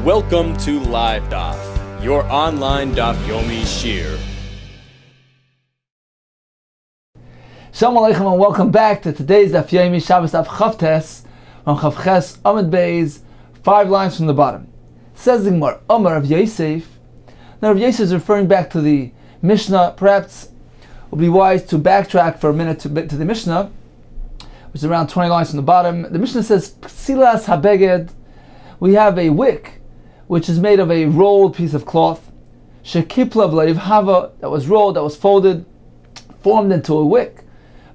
Welcome to Live Daf, your online Daf Yomi shiur. Shalom Aleichem and welcome back to today's Daf Yomi Shabbos Daf Chavtes on Chavches Amud Beis, 5 lines from the bottom. Says the Gemara, Omar of Yosef. Now Rav Yosef is referring back to the Mishnah. Perhaps it would be wise to backtrack for a minute to the Mishnah, which is around 20 lines from the bottom. The Mishnah says, Ksilas habeged. We have a wick which is made of a rolled piece of cloth, shekiplav leivhava, that was rolled, that was folded, formed into a wick,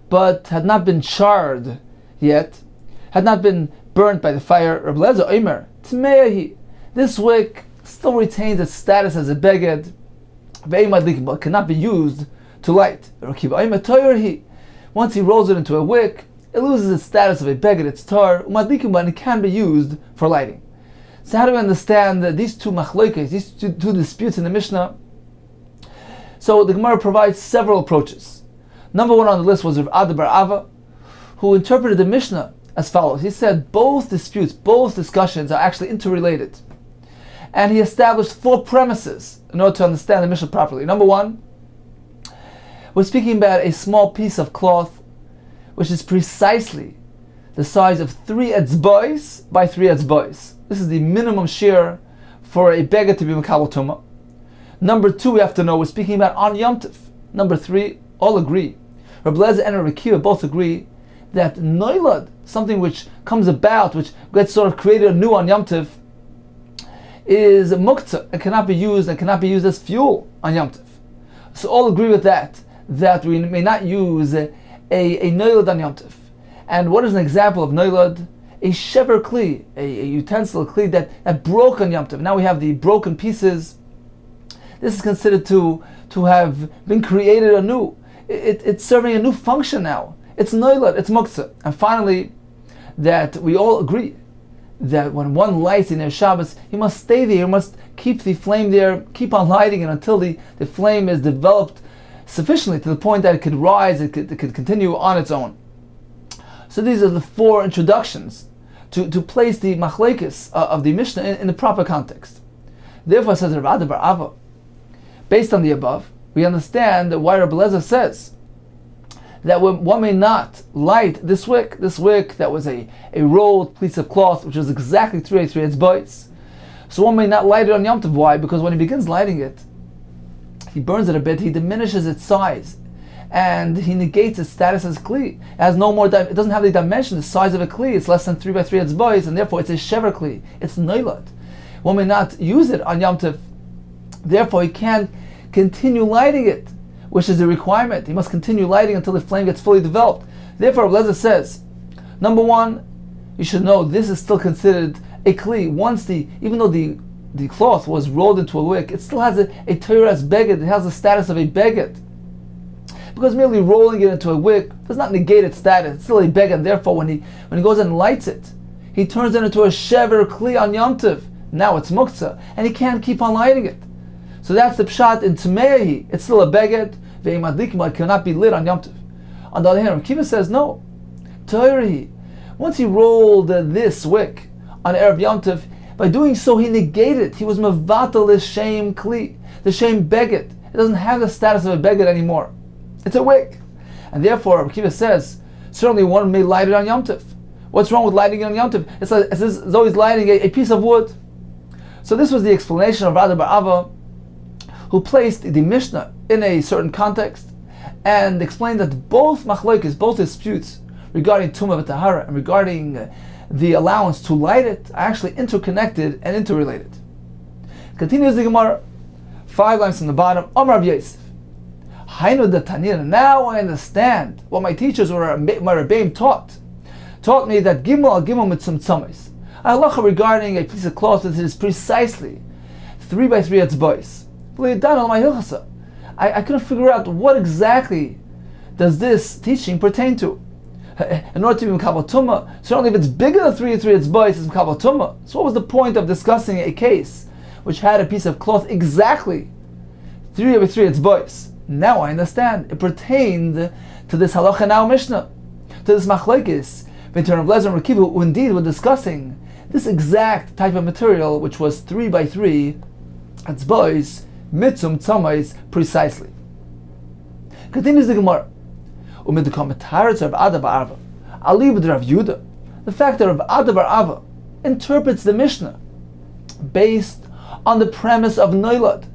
but had not been charred yet, had not been burnt by the fire. Reb Lezer Omer, Tmeyahi, this wick still retains its status as a beged, but cannot be used to light. Once he rolls it into a wick, it loses its status of a beged, its tar, but it can be used for lighting. So how do we understand these two machlokes, these two disputes in the Mishnah? So the Gemara provides several approaches. Number one on the list was Rav Ada bar Ava, who interpreted the Mishnah as follows. He said both disputes, both discussions are actually interrelated. And he established 4 premises in order to understand the Mishnah properly. Number one, we're speaking about a small piece of cloth which is precisely the size of 3 etzbois by 3 etzbois. This is the minimum shear for a beged to be mekabel tumah. Number 2, we have to know we're speaking about on Yom Tov. Number 3, all agree. Reb Lezer and Reb Akiva both agree that noilad, something which comes about, which gets sort of created anew on Yom Tov, is muktzah and cannot be used as fuel on Yom Tov. So all agree with that we may not use a noilad on Yom Tov. And what is an example of noilad? A shever kli, a utensil kli that broke on Yom Tov. Now we have the broken pieces. This is considered to have been created anew. It's serving a new function now. It's noilad, it's muktzah. And finally, that we all agree that when one lights in their Shabbos, he must stay there, he must keep the flame there, keep on lighting it until the flame is developed sufficiently to the point that it could rise, it could continue on its own. So these are the 4 introductions to place the machlekes of the Mishnah in the proper context. Therefore, says Rav Ada bar Ava, based on the above, we understand why Reb Lezer says that one may not light this wick that was a rolled piece of cloth, which was exactly 3 etzbois. So one may not light it on Yom Tov. Why? Because when he begins lighting it, he burns it a bit, he diminishes its size, and he negates its status as kli. It has no more. It doesn't have the dimension, the size of a kli. It's less than 3 by 3 etzbois, and therefore it's a shever kli. It's noilad. One may not use it on Yom Tov. Therefore, he can't continue lighting it, which is a requirement. He must continue lighting until the flame gets fully developed. Therefore, Reb Lezer says, number one, you should know this is still considered a kli. Even though the cloth was rolled into a wick, it still has a Torah's beged. It has the status of a beged. Because merely rolling it into a wick does not negate its status. It's still a beged. And therefore, when he goes and lights it, he turns it into a shever kli on Yom Tov. Now it's muktzah, and he can't keep on lighting it. So that's the pshat in Tmeyahi. It's still a beged. Ve'imadlikim cannot be lit on Yom Tov. On the other hand, Rav Akiva says no. Toirahi. Once he rolled this wick on Erev Yom Tov, by doing so he negated. He was mevatel the shame kli, the shame beged. It doesn't have the status of a beged anymore. It's a wick. And therefore, Rav Akiva says, certainly one may light it on Yom Tov. What's wrong with lighting it on Yom Tov? It's as always lighting a piece of wood. So this was the explanation of Rav Ada bar Ava, who placed the Mishnah in a certain context and explained that both machlokes, both disputes regarding Tumah v'Tahara and regarding the allowance to light it are actually interconnected and interrelated. Continues the Gemara, 5 lines from the bottom. Omar Rav Yosef. Now I understand what my teachers or my Rebbeim taught me that Gimel al Gimel mitzum tzamis. Halacha regarding a piece of cloth that is precisely 3 by 3 etzbois. I couldn't figure out what exactly does this teaching pertain to. In order to be mekabel tumah, certainly if it's bigger than 3 etzbois, it's mekabel tumah. So what was the point of discussing a case which had a piece of cloth exactly 3 by 3 etzbois? Now I understand. It pertained to this halacha now Mishnah, to this machlekes In turn of Lezer and Rekiva, who indeed were discussing this exact type of material, which was 3 by 3 atzbois, mitzum, tzamais, precisely. Continues the Gemara. Umid the commentaries of Ada bar Ava, Ali with Rav Yehuda, the fact that Rav Ada bar Ava interprets the Mishnah based on the premise of Noilad,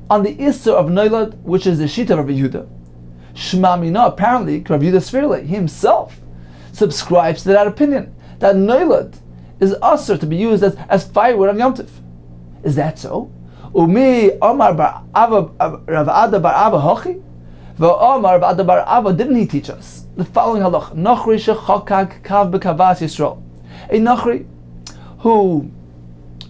on the Isser of Noilad, which is the Shita of Rav Yehuda. Shema Mina, apparently, Rav Yehuda Sfirle, he himself subscribes to that opinion, that Noilad is usher to be used as firewood on Yom Tov. Is that so? Umi Omar bar Ava, Rav Ada bar Ava Hochi? Omar Rav Ada bar Ava, didn't he teach us the following halach? Nochri shechokak kav bekavas Yisrael. A Nochri who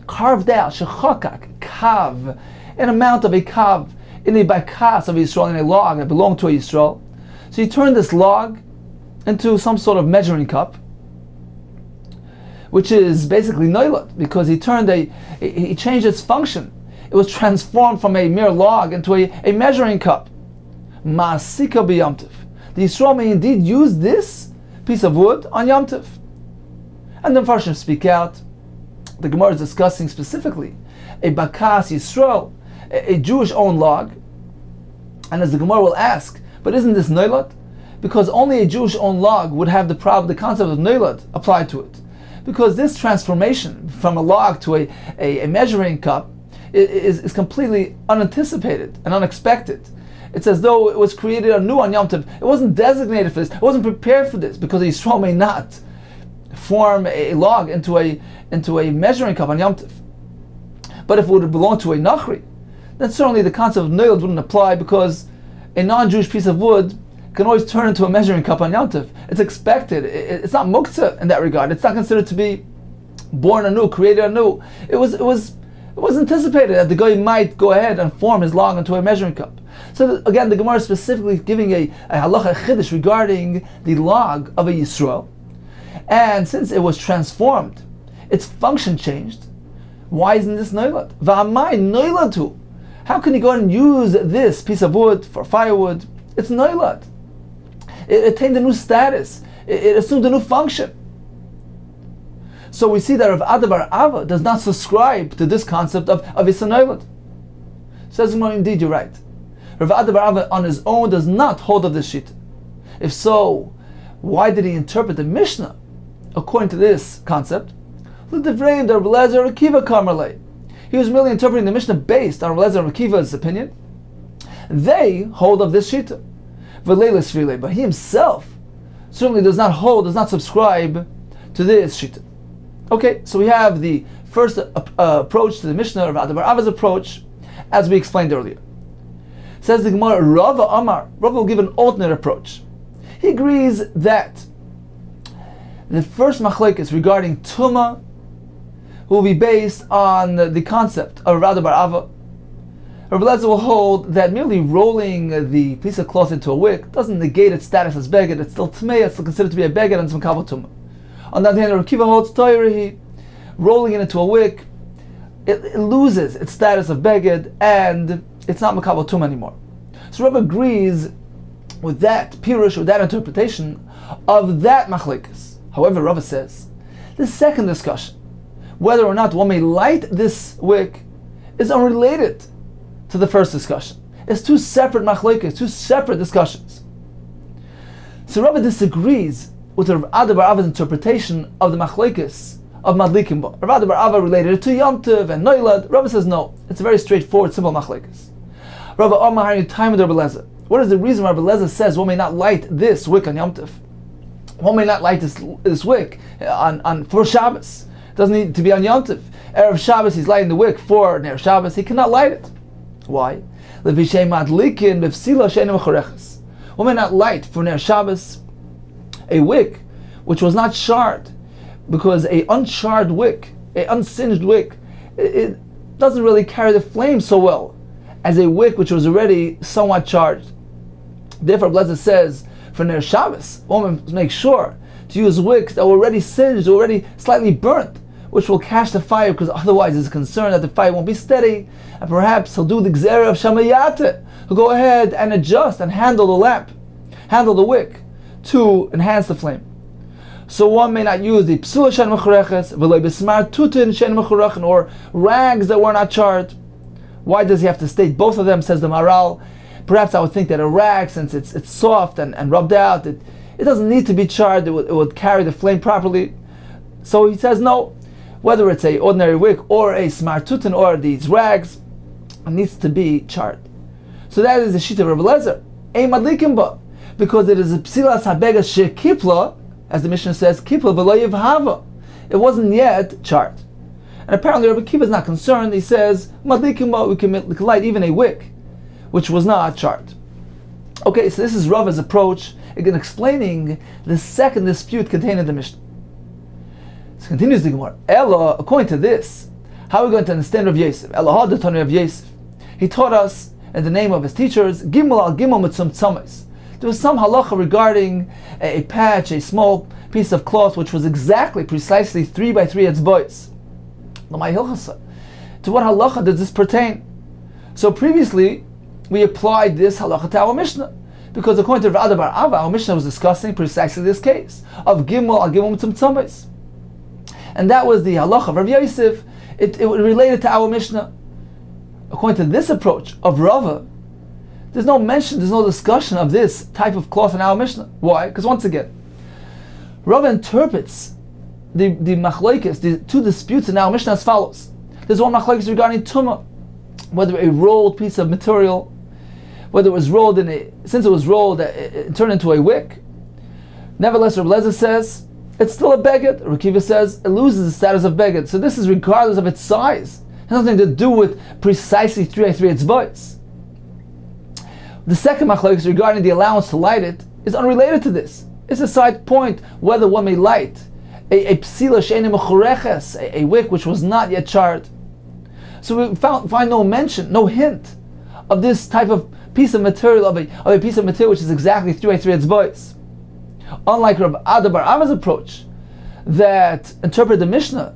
carved out shechokak kav, an amount of a kav in a bakas of Yisrael, in a log that belonged to a Yisrael. So he turned this log into some sort of measuring cup, which is basically noilad, because he changed its function. It was transformed from a mere log into a measuring cup. Ma'asika b'Yom Tov. The Yisrael may indeed use this piece of wood on Yom Tov. And the Farshim speak out. The Gemara is discussing specifically a bakas Yisrael, a Jewish-owned log. And as the Gemara will ask, but isn't this noilad? Because only a Jewish-owned log would have the concept of noilad applied to it. Because this transformation from a log to a measuring cup is completely unanticipated and unexpected. It's as though it was created anew on Yom Tov. It wasn't designated for this. It wasn't prepared for this, because a Yisrael may not form a log into a measuring cup on Yom Tov. But if it would have belonged to a Nachri, then certainly the concept of noilad wouldn't apply, because a non-Jewish piece of wood can always turn into a measuring cup on Yom Tov. It's expected. It's not muktzah in that regard. It's not considered to be born anew, created anew. It was anticipated that the guy might go ahead and form his log into a measuring cup. So again, the Gemara is specifically giving a halacha chiddush regarding the log of a Yisrael. And since it was transformed, its function changed. Why isn't this noilad? V'amai noiladu. How can you go and use this piece of wood for firewood? It's noilad. It attained a new status. It assumed a new function. So we see that Rav Ada bar Ava does not subscribe to this concept of Issa noilad. Says Gemara, indeed you're right. Rav Ada bar Ava on his own does not hold of this shita. If so, why did he interpret the Mishnah according to this concept? He was merely interpreting the Mishnah based on Rav Lezer and Akiva's opinion. They hold of this shita. But he himself certainly does not subscribe to this shita. Okay, so we have the first approach to the Mishnah, Rav Ada bar Ava's approach, as we explained earlier. Says the Gemara, Rava Amar. Rava will give an alternate approach. He agrees that the first machlekes regarding Tumah will be based on the concept of Rav Ada bar Ava. Rav Lezer will hold that merely rolling the piece of cloth into a wick doesn't negate its status as beged. It's still tmei, it's still considered to be a beged and some kabel tumah. On the other hand, Rav Kiva holds toirahi, rolling it into a wick, it loses its status of beged and it's not makabel tumah anymore. So Rav agrees with that pirush, with that interpretation of that machlekes. However, Rav says the second discussion, whether or not one may light this wick, is unrelated to the first discussion. It's two separate machlekes, two separate discussions. So Rav disagrees with Rav Ada bar Ava's interpretation of the machlekes of madlikim ba. Rav Ada bar Ava related it to Yom Tov and noilad. Rav says no, it's a very straightforward, simple machlekes. Rav Amar, how you time with Rav Lezer? What is the reason why Rav Lezer says one may not light this wick on Yom Tov? One may not light this wick for Shabbos. It doesn't need to be on Yom Tov. Erev Shabbos, he's lighting the wick for Ner Shabbos. He cannot light it. Why? One may not light for Ner Shabbos a wick which was not charred, because a uncharred wick, a unsinged wick, it doesn't really carry the flame so well as a wick which was already somewhat charged. Therefore, Blessed says for Ner Shabbos, one must make sure to use wicks that were already singed, already slightly burnt, which will catch the fire, because otherwise he's concerned that the fire won't be steady, and perhaps he'll do the gzera of shamayate. He'll go ahead and adjust and handle the lamp, handle the wick, to enhance the flame. So one may not use the psula shein mechureches, v'lo besmar tutin shein mechurechen, or rags that were not charred. Why does he have to state both of them, says the Maral? Perhaps I would think that a rag, since it's soft and rubbed out, it doesn't need to be charred, it would carry the flame properly. So he says no, whether it's a ordinary wick or a smart tutin or these rags, it needs to be charred. So that is the sheet of Rebbe Lezer. Ein madlikin ba, because it is a psilas habega shekipla, as the Mishnah says, kipla v'lo yivhava. It wasn't yet charred. And apparently Rebbe Kiva is not concerned. He says, madlikin ba, we can light even a wick which was not charred. Okay, so this is Rava's approach, again explaining the second dispute contained in the Mishnah. So continues the Gemara. Ella, according to this, how are we going to understand Rav Yosef? Ella had the Tanya of Yosef. He taught us in the name of his teachers, Gimel al Gimel mitzum tzamis. There was some halacha regarding a patch, a small piece of cloth, which was precisely 3 by 3 etzbois. To what halacha does this pertain? So previously, we applied this halacha to our Mishnah, because according to Rav Bar Ava, our Mishnah was discussing precisely this case of Gimel al Gimel mitzum tzamis. And that was the halacha of Rav Yosef. It related to our Mishnah. According to this approach of Rava, there's no mention, there's no discussion of this type of cloth in our Mishnah. Why? Because once again, Rava interprets the machlokes, the two disputes in our Mishnah as follows. There's one machlokes regarding tumah, whether a rolled piece of material, whether it was rolled since it was rolled, it turned into a wick. Nevertheless, Rebbe Lezer says it's still a beged. Rav Kiva says it loses the status of beged. So this is regardless of its size. It has nothing to do with precisely 3 by 3 etzbois. The second machlokes regarding the allowance to light it is unrelated to this. It's a side point whether one may light a psila she'ein mechureches, a wick which was not yet charred. So we find no mention, no hint of this type of piece of material, of a piece of material which is exactly 3 by 3 etzbois. Unlike Rav Bar Ava's approach, that interpret the Mishnah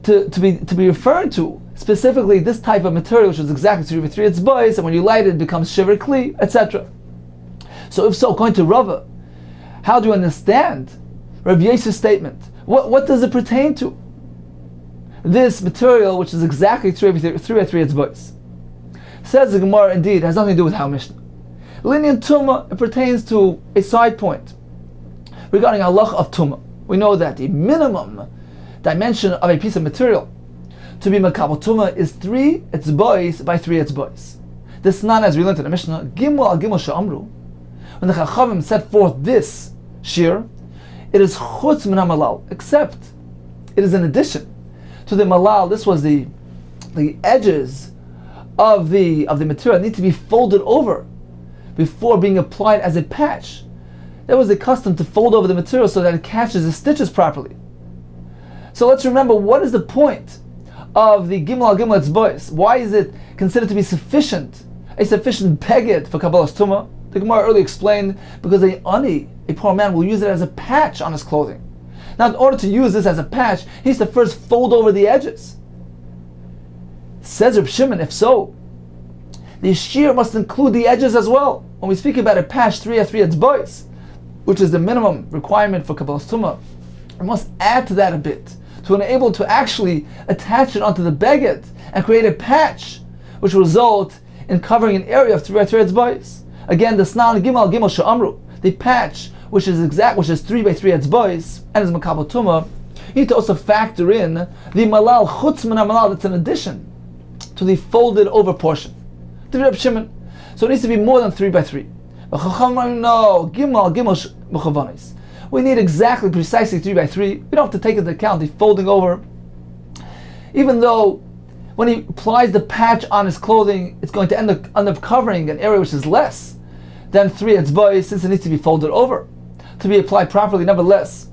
to be referring to specifically this type of material, which is exactly 3 by 3 etzbois, and when you light it, it becomes shiver kli, etc. So if so, according to Rava, how do you understand Rav Yosef's statement? What does it pertain to? This material, which is exactly 3 by 3 etzbois. Says the Gemara, indeed, has nothing to do with our Mishnah. Linyan Tumah, it pertains to a side point regarding halacha of Tumah. We know that the minimum dimension of a piece of material to be makabel Tumah is 3 etzbois by 3 etzbois. This non, as we learned in the Mishnah, Gimel al Gimel she'amru. When the Chachamim set forth this shiur, it is chutz min malal, except it is in addition to the malal. This was the edges of the material need to be folded over before being applied as a patch. There was a custom to fold over the material so that it catches the stitches properly. So let's remember, what is the point of the Gimel al Gimel etzbois? Why is it considered to be a sufficient beged for Kabbalas Tumah? The Gemara earlier explained, because a poor man, will use it as a patch on his clothing. Now, in order to use this as a patch, he needs to first fold over the edges. Says Reb Shimon, if so, the shiur must include the edges as well. When we speak about a patch 3 by 3 etzbois, which is the minimum requirement for Kabbalas Tumah, we must add to that a bit to enable to actually attach it onto the beged and create a patch, which will result in covering an area of 3 by 3 etzbois. Again, the snan gimel gimel she'amru, the patch which is 3 by 3 etzbois and is makabel tumah. You need to also factor in the malal chutz min malal, that's an addition to the folded over portion. The Reb Shimon, so it needs to be more than 3 by 3. No, gimel gimel. We need precisely 3 by 3. We don't have to take into account the folding over. Even though when he applies the patch on his clothing, it's going to end up covering an area which is less than 3 etzbois, since it needs to be folded over to be applied properly. Nevertheless,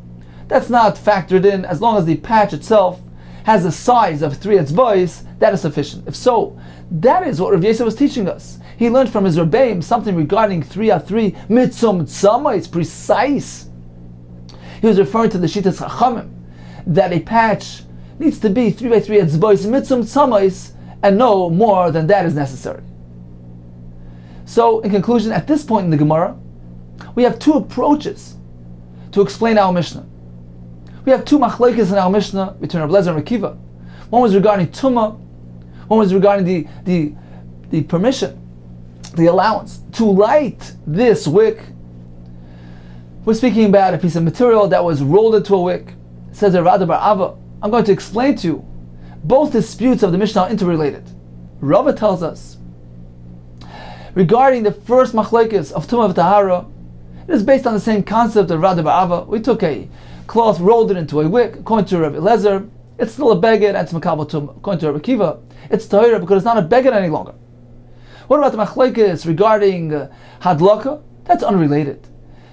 that's not factored in. As long as the patch itself has the size of 3 etzbois, that is sufficient. If so, that is what Rav Yosef was teaching us. He learned from his Rebbeim something regarding 3 by 3 mitzum tzama. It's precise. He was referring to the Shittas Chachamim that a patch needs to be 3 by 3 etzbois mitzum tzamais, and no more than that is necessary. So, in conclusion, at this point in the Gemara, we have two approaches to explain our Mishnah. We have two machlokes in our Mishnah between Rabbi Lezer and Rekiva. One was regarding Tumah, one was regarding the permission, the allowance to light this wick. We're speaking about a piece of material that was rolled into a wick. It says Yehuda bar Ava. I'm going to explain to you. Both disputes of the Mishnah are interrelated. Rava tells us regarding the first machlokes of Tumah v'Tahara, it is based on the same concept of Yehuda bar Ava. We took a cloth, rolled it into a wick. According to Rabbi Lezer, it's still a beged and it's makabel tumah. According to Rabbi Kiva, it's tahira because it's not a beged any longer. What about the machlokes regarding hadlaka? That's unrelated.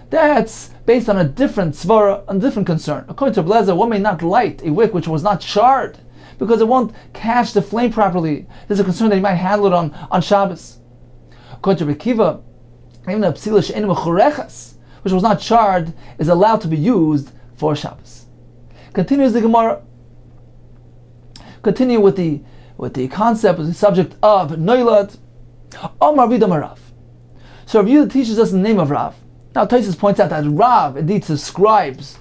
That's based on a different svara, a different concern. According to Rabbi Lezer, one may not light a wick which was not charred because it won't catch the flame properly. There's a concern that he might handle it on Shabbos. According to Rabbi Kiva, even a psila she'ein mechurechas, which was not charred, is allowed to be used for Shabbos. Continues the Gemara. Continue with the concept, with the subject of Noilad. Omar Vidam Rav. So Rav Yehuda teaches us the name of Rav. Now Taisus points out that Rav indeed subscribes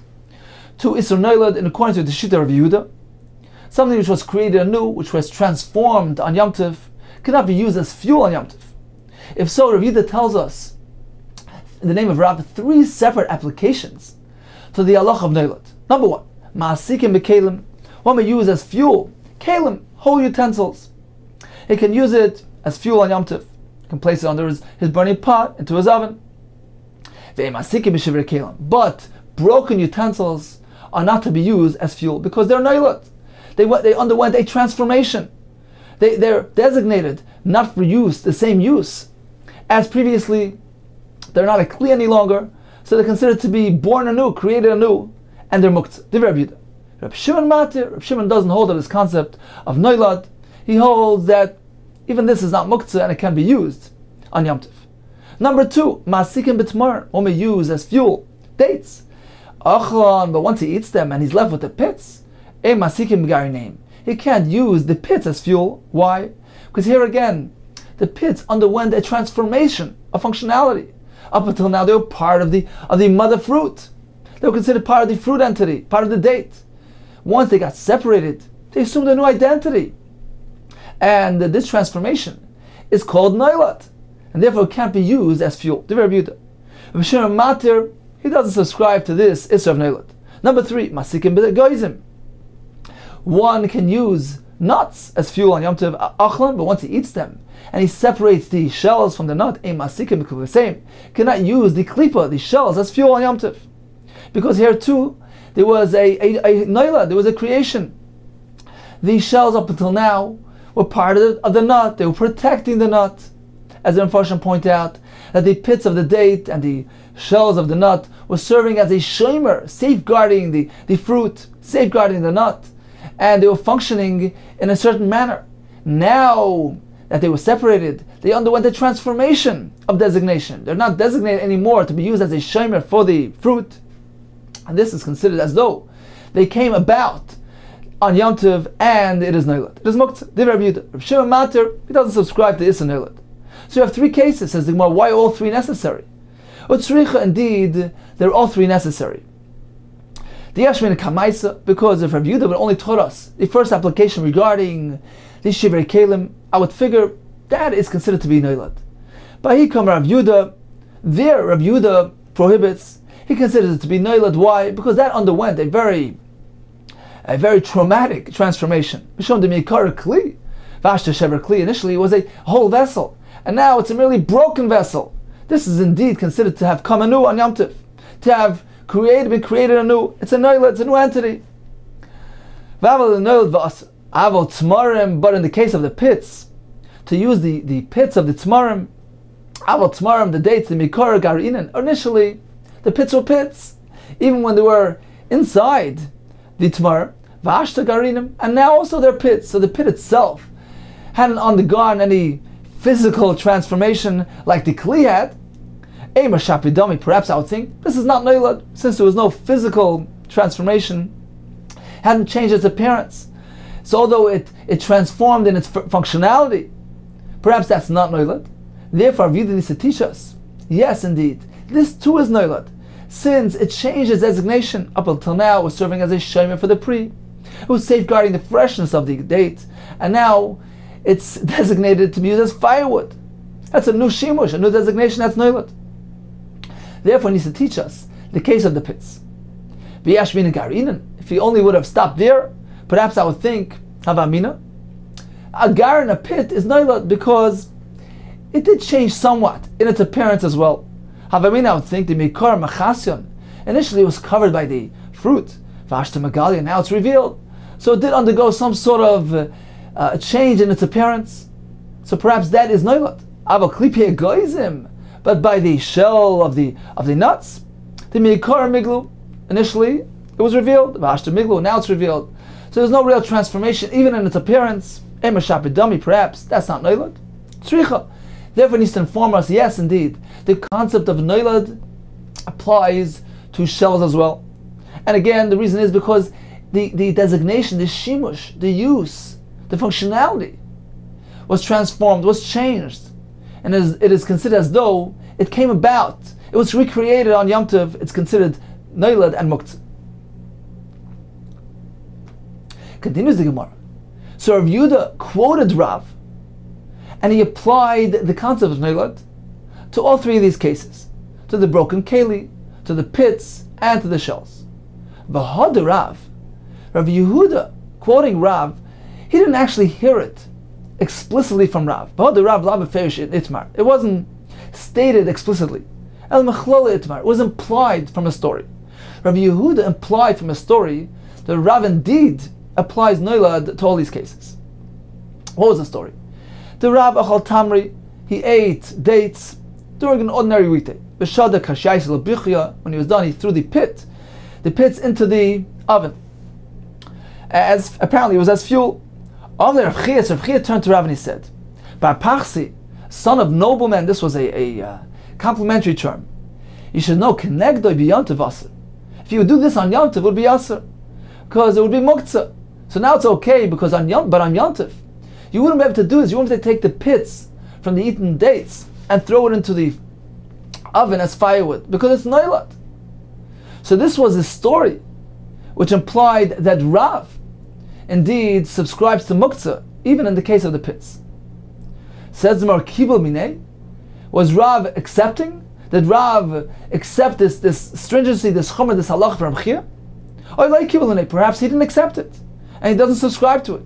to Isser Noilad in accordance with the Shita of Yehuda. Something which was created anew, which was transformed on Yom Tov, cannot be used as fuel on Yom Tov. If so, Rav Yehuda tells us in the name of Rav three separate applications to the halach of Noilad. Number one, Ma'asikim b'kelim. One may use as fuel kelim, whole utensils. He can use it as fuel on Yom Tov. He can place it under his burning pot, into his oven. But broken utensils are not to be used as fuel because they're noilad. They underwent a transformation. They're designated not for use, the same use as previously. They're not a kli any longer, so they're considered to be born anew, created anew, and they're muktzah. Divrei Rabbi Yehuda. Reb Shimon matir. Reb Shimon doesn't hold of this concept of noilad. He holds that even this is not muktzah and it can be used on Yom Tov. Number two, masikim b'tmar. One may use as fuel dates. Achlan, but once he eats them and he's left with the pits, masikim b'gari name. He can't use the pits as fuel. Why? Because here again, the pits underwent a transformation of functionality. Up until now, they were part of the mother fruit. They were considered part of the fruit entity, part of the date. Once they got separated, they assumed a new identity. And this transformation is called noilat, and therefore it can't be used as fuel. Divrei Rabbi Yehuda. Reb Shimon matir, he doesn't subscribe to this issur of noilat. Number three, masikim b'goizim. One can use nuts as fuel on Yom Tov achlan, but once he eats them and he separates the shells from the nut, masikim the same, cannot use the klipa, the shells, as fuel on Yom Tov, because here too there was a noilat, there was a creation. These shells up until now were part of the nut. They were protecting the nut. As the Mepharshim point out, that the pits of the date and the shells of the nut were serving as a shomer, safeguarding the fruit, safeguarding the nut, and they were functioning in a certain manner. Now that they were separated, they underwent a transformation of designation. They're not designated anymore to be used as a shomer for the fruit, and this is considered as though they came about on Yom Tov, and it is noilat. It is muktzah. Divrei Rabbi Yehuda. Reb Shimon matir, he doesn't subscribe to issur noilat. So you have three cases, says the Gemara. Why all three necessary? Utzricha, indeed, they're all three necessary. The Yashmin Kamaisa, because if Rabbi Yehuda would only taught us the first application regarding the shivrei kelim, I would figure that is considered to be noilat. But he come Rabbi Yehuda, there Rabbi Yehuda prohibits. He considers it to be noilat. Why? Because that underwent a very traumatic transformation. Mishom de Meikar Kli, Vashta Shever Kli. Initially it was a whole vessel, and now it's a merely broken vessel. This is indeed considered to have come anew on Yom Tov, to have been created anew. It's a noilat, it's a new entity. But in the case of the pits, to use the pits of the tmarim, the dates, the Meikar Garinen, initially the pits were pits, even when they were inside the tmar, v'ashta garinim, and now also they're pits. So the pit itself hadn't undergone any physical transformation like the kli had. Perhaps I would think this is not noilat, since there was no physical transformation, hadn't changed its appearance. So although it transformed in its functionality, perhaps that's not noilat. Therefore, Yehuda needs to teach us, yes, indeed, this too is noilat. since it changed its designation. Up until now, it was serving as a shomer for the pri. It was safeguarding the freshness of the date, and now it's designated to be used as firewood. That's a new shimush, a new designation. That's noilad. Therefore, it needs to teach us the case of the pits. If he only would have stopped there, perhaps I would think havamina. A gar in a pit is noilad because it did change somewhat in its appearance as well. Havamina, I would think the mikor machasyon. Initially, it was covered by the fruit. Vashta magalia, now it's revealed. So it did undergo some sort of change in its appearance. So perhaps that is noilad. Aval klipi egoizim, but by the shell of the nuts, the mikor miglu. Initially, it was revealed. Vashta miglu, now it's revealed. So there's no real transformation, even in its appearance. Emashapidami, perhaps that's not noilad. Tzricha. Therefore, it needs to inform us. Yes, indeed, the concept of noilad applies to shells as well. And again, the reason is because the designation, the shimush, the use, the functionality was transformed, was changed. And it is considered as though it came about, it was recreated on Yom Tov. It's considered noilad and muktzah. Continues the Gemara. So Rav Yehuda quoted Rav, and he applied the concept of noilad to all three of these cases, to the broken keli, to the pits, and to the shells. V'hada Rav Yehuda, quoting Rav, he didn't actually hear it explicitly from Rav. V'hada Rav la b'ferish itmar. It wasn't stated explicitly. El mechlol itmar. It was implied from a story. Rav Yehuda implied from a story that Rav indeed applies noilad to all these cases. What was the story? The Rav achal tamri, he ate dates during an ordinary weekday. B'shada kashayis l'bichya, when he was done, he threw the pits into the oven. As apparently it was as fuel. Rav Chia turned to Rav and he said, Bar Pachsi, son of nobleman, this was a complimentary term. You should know, kenegdoi b'yontav aser. If you would do this on Yom Tov, it would be aser, because it would be muktzah. So now it's okay, because on Yom Tov, you wouldn't be able to do this. You wouldn't be able to take the pits from the eaten dates and throw it into the oven as firewood, because it's noilad. So this was a story which implied that Rav indeed subscribes to muktzah, even in the case of the pits. Says the Mar Kibul Minei, was Rav accepting? Did Rav accept this stringency, this chomer, this halach from Chia? Or like Kibul Minei, perhaps he didn't accept it, and he doesn't subscribe to it.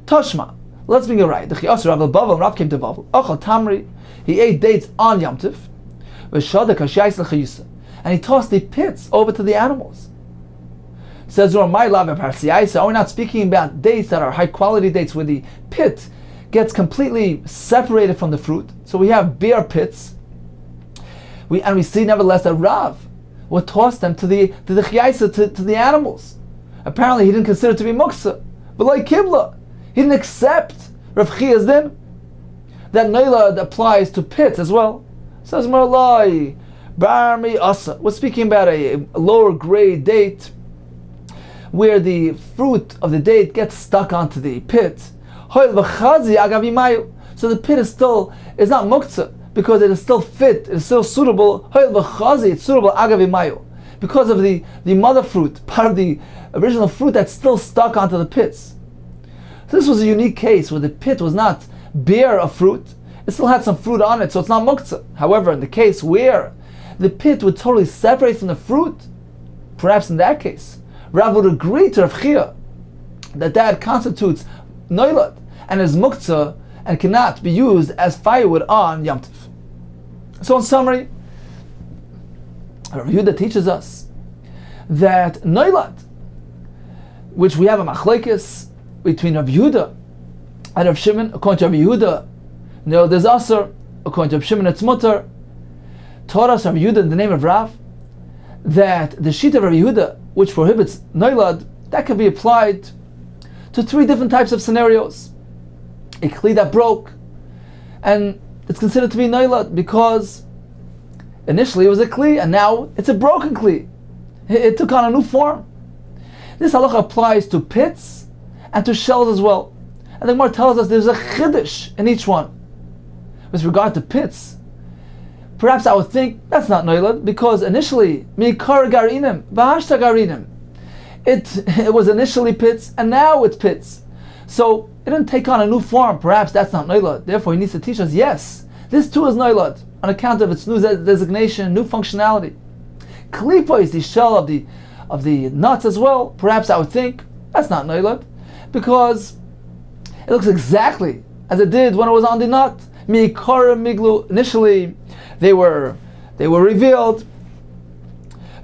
Toshma, let's bring it right. The Chiyas Rav al-Bavel, Rav came to Bavel. Ochal Tamri, he ate dates on Yom Tov, and he tossed the pits over to the animals. Says, are we not speaking about dates that are high quality dates where the pit gets completely separated from the fruit? So we have bare pits. We see nevertheless that Rav would toss them to the animals. Apparently he didn't consider it to be muktzah. But like Kibla, he didn't accept Rav Chia's din. That noilad applies to pits as well. Says Marlai, Barmi Asa. We're speaking about a lower grade date where the fruit of the date gets stuck onto the pit. So the pit is not muktzah, because it is still fit, it is still suitable. It's suitable agavimayu, because of the mother fruit, part of the original fruit that's still stuck onto the pits. So this was a unique case where the pit was not bare of fruit, it still had some fruit on it, so it's not muktzah. However, in the case where the pit would totally separate from the fruit, perhaps in that case, Rav would agree to Rav Chia that constitutes noilad and is muktzah and cannot be used as firewood on Yom Tov. So in summary, Rav Yehuda teaches us that noilad, which we have a machlekes between Rav Yehuda and Rav Shimon, according to Rav Yehuda, there's aser, according to Rav Shimon it's mutter. Taught us Rav Yehuda in the name of Rav that the sheet of Rav Yehuda, which prohibits noilad, that can be applied to three different types of scenarios. A kli that broke, and it's considered to be noilad because initially it was a kli and now it's a broken kli. It took on a new form. This halacha applies to pits and to shells as well. And the Gemara tells us there's a chiddush in each one. With regard to pits, perhaps I would think that's not noilad, because initially, mikar garinim, v'hashta garinim. It was initially pits, and now it's pits. So it didn't take on a new form. Perhaps that's not noilad. Therefore, he needs to teach us, yes, this too is noilad, on account of its new designation, new functionality. Klipa is the shell of the nuts as well. Perhaps I would think that's not noilad, because it looks exactly as it did when it was on the nut. Mikar miglu. Initially, they were revealed.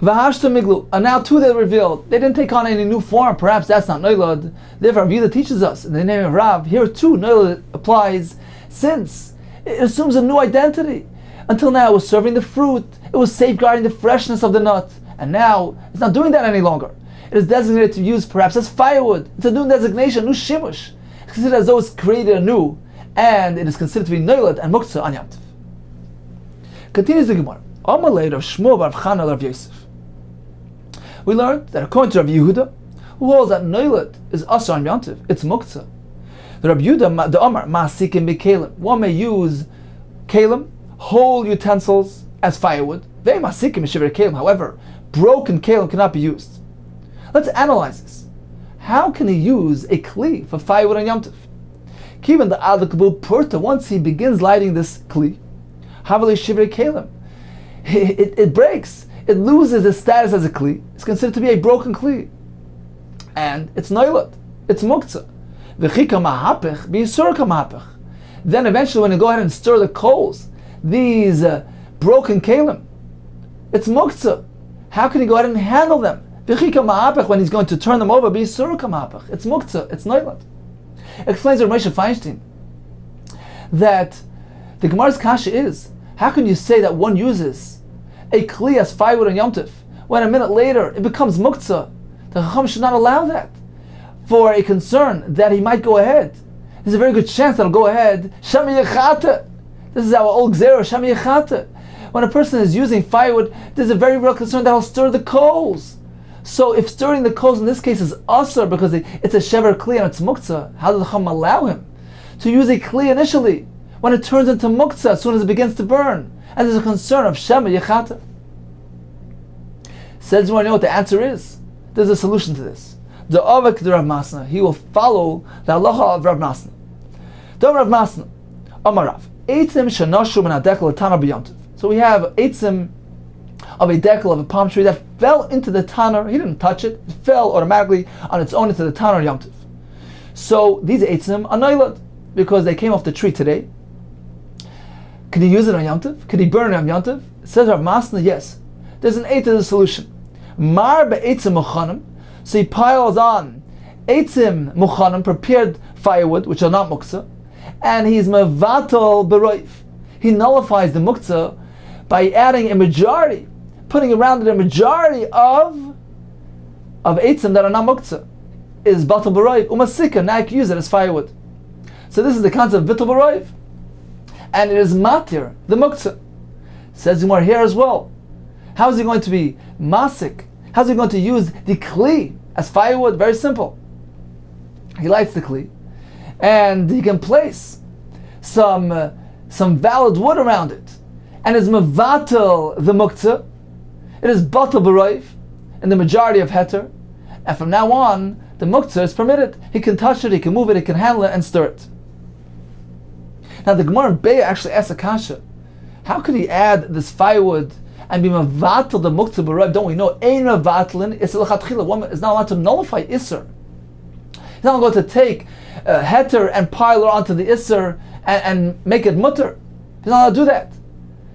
V'hashta miglu, and now too they're revealed. They didn't take on any new form. Perhaps that's not noilad. Therefore, Yehuda teaches us in the name of Rav. Here too, noilad applies, since it assumes a new identity. Until now, it was serving the fruit. It was safeguarding the freshness of the nut, and now it's not doing that any longer. It is designated to use perhaps as firewood. It's a new designation, new shimush. It's considered as though it's created anew, and it is considered to be noilad and muktzah on Yom Tov. Continues the Gemara. Amalei Rav Shmuel bar Rav Chana Rav Yosef. We learned that according to Rav Yehuda, who holds that noilad is asar on Yom Tov, it's muktzah. The Rav Yehuda, the Amar, ma'asikim b'kelim. One may use kelim, whole utensils, as firewood. They ma'asikim b'shiver kelim. However, broken kelim cannot be used. Let's analyze this. How can he use a kli for firewood on Yom Tov? Given the adakabu purta, once he begins lighting this kli, havali shiver kelim, it breaks. It loses its status as a kli. It's considered to be a broken kli, and it's noilad. It's muktzah. V'chika mahapech b'yisur kamahapech. Then eventually, when you go ahead and stir the coals, these broken kelim, it's muktzah. How can he go ahead and handle them? V'chika mahapech, when he's going to turn them over, b'yisur kamahapech. It's muktzah. It's noilad. Explains Rav Moshe Feinstein that the Gemara's kasha is, how can you say that one uses a kli as firewood on Yom Tov when a minute later it becomes muktzah? The Chacham should not allow that for a concern that he might go ahead. There's a very good chance that he'll go ahead. Shami yechata. This is our old gzera. Shami yechata. When a person is using firewood, there's a very real concern that he'll stir the coals. So if stirring the coals in this case is asur because it's a shever kli and it's muktzah, how does the Chacham allow him to use a kli initially when it turns into muktzah as soon as it begins to burn? And there's a concern of shema yechata. Says, you want to know what the answer is? There's a solution to this. The avak the Rav Masna, he will follow the halacha of Rav Masna. The Rav Masna, Amarav, eitzim shenashu min hadekel l'tanar b'Yom Tov. So we have eitzim of a dekel of a palm tree that fell into the tanner. He didn't touch it; it fell automatically on its own into the tanner Yom Tov. So these eitzim are noilad because they came off the tree today. Could he use it on Yom Tov? Could he burn it on Yom Tov? Says Rav Masna, yes. There's an eight to the solution. Mar be'etzim muchanim. So he piles on eitzim muchanim, prepared firewood, which are not muktzah, and he's mevatel beroif. He nullifies the muktzah by adding a majority, putting around it a majority of eitzim that are not muktzah. Is batel beroif umasika. Now you can use it as firewood. So this is the concept of batel beroif. And it is matir, the muktzah. Says Gemara here as well. How is he going to be masik? How is he going to use the kli as firewood? Very simple. He lights the kli, and he can place some valid wood around it, and is mevatel the muktzah. It is batel b'roif in the majority of heter, and from now on the muktzah is permitted. He can touch it, he can move it, he can handle it, and stir it. Now the Gemara in Beya actually asks a kasha. How could he add this firewood and be mevatel the muktzah b'roif? Don't we know ein mevatlin is l'chatchila? One is not allowed to nullify isser. He's not going to take heter and pile it onto the isser and make it mutter. He's not allowed to do that.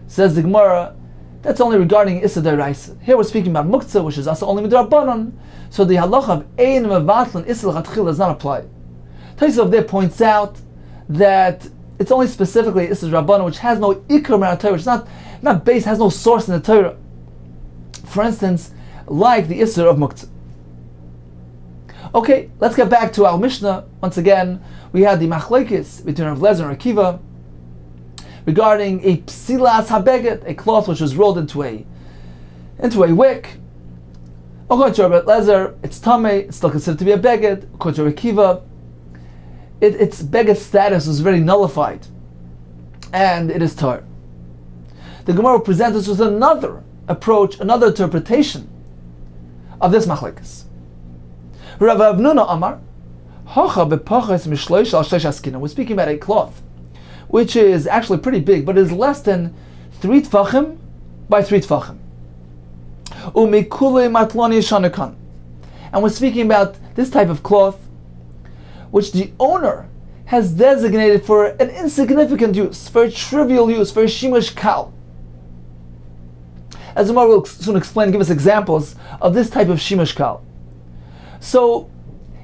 Says the Gemara, that's only regarding isser deraisa. Here we're speaking about muktzah, which is also only midrabanan. So the halacha of ein mevatlin isser l'chatchila does not apply. Tosafos there points out that it's only specifically Isser Rabbanan, which has no ikar min Torah, which is not based, has no source in the Torah. For instance, like the Isser of Muktzah. Okay, let's get back to our Mishnah. Once again, we had the machlekes between Rav Lezer and Akiva regarding a psilas habeget, a cloth which was rolled into a wick. According to Rav Lezer, it's tamei, it's still considered to be a beged. According to Rav Akiva, its beged status was very nullified, and it is tar. the Gemara will present us with another approach, another interpretation of this machlekes. Rav Avnuna Amar, Hacha bepachas mishloish al shlosh askina. We're speaking about a cloth, which is actually pretty big, but is less than 3 tfachim by 3 tfachim. Umikule matloni shanakan. And we're speaking about this type of cloth, which the owner has designated for an insignificant use, for a trivial use, for a shimush kal. As Umar will soon explain, give us examples of this type of shimush kal. So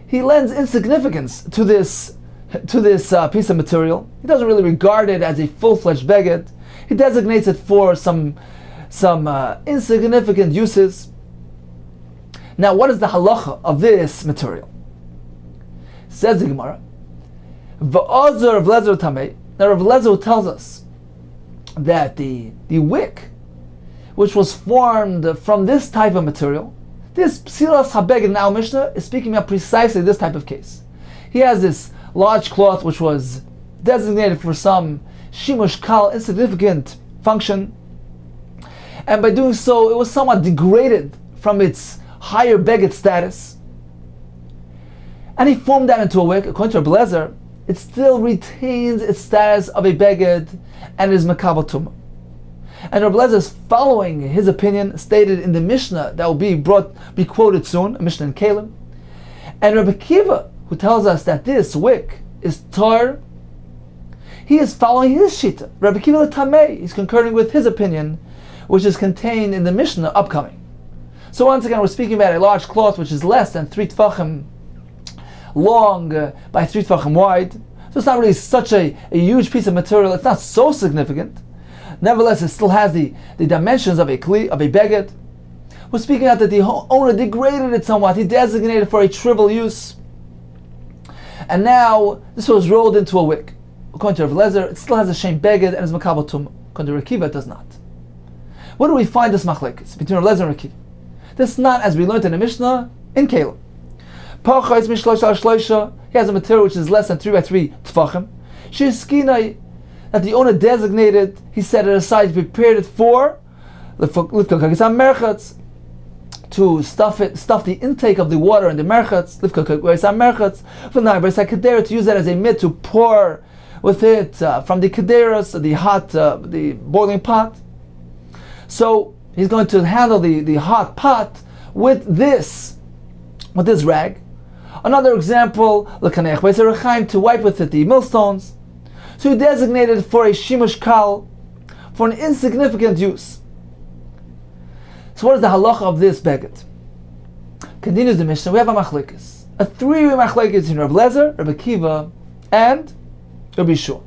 he lends insignificance to this piece of material. He doesn't really regard it as a full-fledged beged. He designates it for some insignificant uses. Now, what is the halacha of this material? Says the Gemara, V'azor of Lezer Tamei. Now, Rav Lezer tells us that the wick, which was formed from this type of material, this Psilas HaBeged in our Mishnah is speaking about precisely this type of case. He has this large cloth which was designated for some shimush kal, insignificant function, and by doing so it was somewhat degraded from its higher beged status, and he formed that into a wick. According to Rav Lezer, it still retains its status of a beged and is makabel tumah. And Rav Lezer is following his opinion stated in the Mishnah that will be quoted soon, a Mishnah in Kollel. And Rabbi Kiva, who tells us that this wick is tar, he is following his shita. Rabbi Kiva the Tamei, he's concurring with his opinion, which is contained in the Mishnah upcoming. So once again, we're speaking about a large cloth which is less than 3 tfachim long by 3 tfachim wide. So it's not really such a huge piece of material. It's not so significant. Nevertheless, it still has the dimensions of a kli, of a beged. We're speaking out that the owner degraded it somewhat. He designated it for a trivial use. And now, this was rolled into a wick. According to Rav Lezer, it still has a shem beged and is makabel tumah. According to Rav Kiva, it does not. Where do we find this machlekes between Rav Lezer and Rav Kiva? This is not as we learned in the Mishnah in Kollel. Pachas mishlosh al shloisha. He has a material which is less than 3 by 3 tfachim. Sheiskinai, that the owner designated, he set it aside, prepared it for to stuff the intake of the water in the merchatz, to use that as a mitt to pour with it from the kederas, the hot, the boiling pot. So he's going to handle the hot pot with this rag. Another example, to wipe with it the millstones. So he designated for a shimush kal, for an insignificant use. So what is the halacha of this beged? Continues the Mishnah. We have a machlekes, a 3-way machlekes in Rav Lezer, Rabbi Kiva, and Rabbi Yehuda.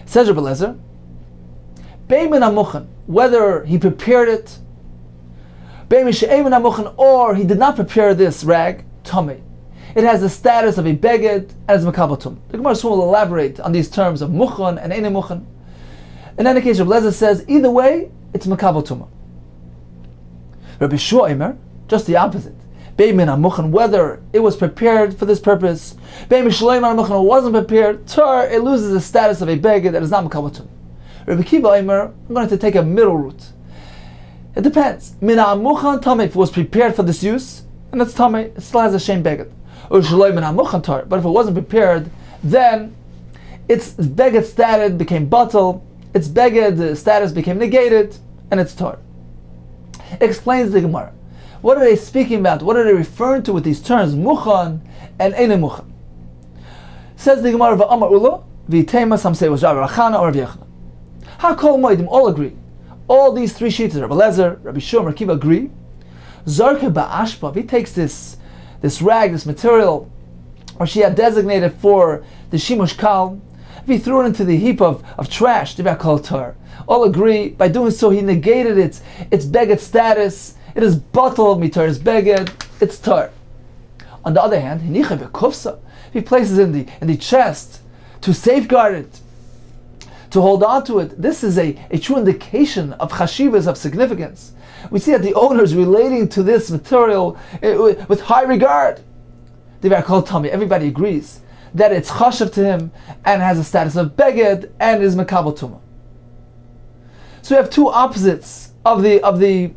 Says Rabbi Lezer, Beimin amuchen, whether he prepared it, Beimin she'emin amuchen, or he did not prepare this rag, tamei. It has the status of a beged and is makabel tumah. The Gemara soon will elaborate on these terms of muchan and ein muchan. In any case, Rabbi Lezer says either way, it's makabel tumah. Rabbi Yehuda, just the opposite. Beimin amuchan, whether it was prepared for this purpose, Beimin shleim amuchan, it wasn't prepared, tar, it loses the status of a beged that is not makabel tumah. Rabbi Kiva Omer, I'm going to take a middle route. It depends. Min amuchan tamei, if it was prepared for this use, and it's tamei, it still has a shem beged. But if it wasn't prepared, then its beged status became batal, its beged status became negated, and it's tar. Explains the Gemara. What are they speaking about? What are they referring to with these terms, muchan and ein muchan? Says the Gemara, v'amar ula, v'itema, some say it was Rabbi Rachana or Rabbi Yehuda. How kol moedim all agree? All these 3 sheets, Rabbi Lezer, Rabbi Yehuda, Rabbi Kiva agree. Zarke ba'ashpa, if he takes this rag, this material, or she had designated for the shimush kal, if he threw it into the heap of trash, divya kol tar, all agree, by doing so he negated its beged status, it is batal mitar, it's beged, it's tar. On the other hand, hinicha bekufsa, if he places it in the chest to safeguard it, to hold on to it, this is a true indication of chashivas, of significance. We see that the owner is relating to this material with high regard. Everybody agrees that it's chashav to him and has a status of beged and is makabel tumah. So we have two opposites of the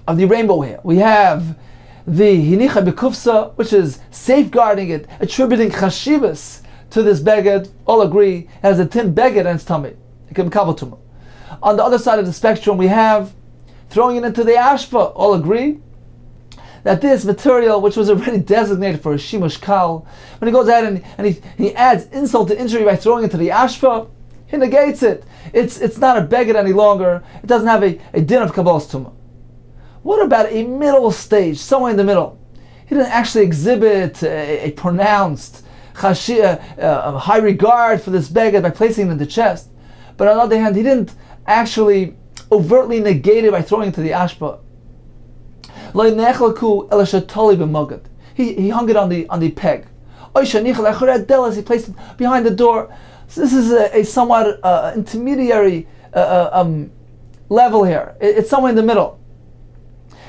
rainbow here. We have the hinicha bekufsa, which is safeguarding it, attributing chashivas to this beged. All agree it has a tin beged and its tummy. It can kabel tumah. On the other side of the spectrum, we have throwing it into the ashpa. All agree that this material, which was already designated for a shimush kal, when he goes ahead and he adds insult to injury by throwing it to the ashpa, he negates it. It's not a beged any longer. It doesn't have a din of kabbalas tumah. What about a middle stage, somewhere in the middle? He didn't actually exhibit a pronounced high regard for this beged by placing it in the chest. But on the other hand, he didn't actually overtly negate it by throwing it to the ashpa. He hung it on the peg. He placed it behind the door. So this is a somewhat intermediary level here. It's somewhere in the middle.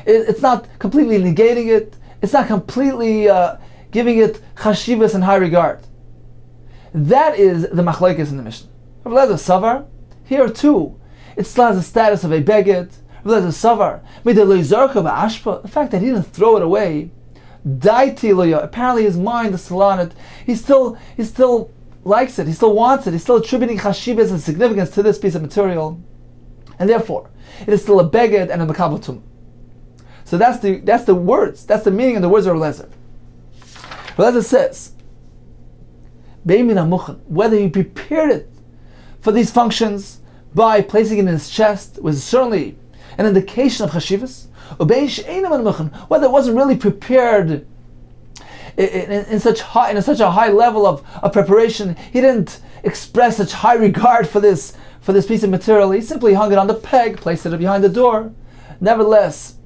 It's not completely negating it. It's not completely giving it chashivas and high regard. That is the machlekes in the Mishnah. Rav Lezer Savar, here too, it still has the status of a beged. Rav Lezer Savar, the fact that he didn't throw it away, apparently his mind is still on it. He still likes it. He still wants it. He's still attributing chashivas and significance to this piece of material, and therefore it is still a beged and a makabel tumah. So that's the words. That's the meaning of the words of Rav Lezer. Rav Lezer says, whether he prepared it for these functions by placing it in his chest was certainly an indication of chashivas, whether it wasn't really prepared in such a high level of preparation, he didn't express such high regard for this piece of material. He simply hung it on the peg, placed it behind the door. Nevertheless,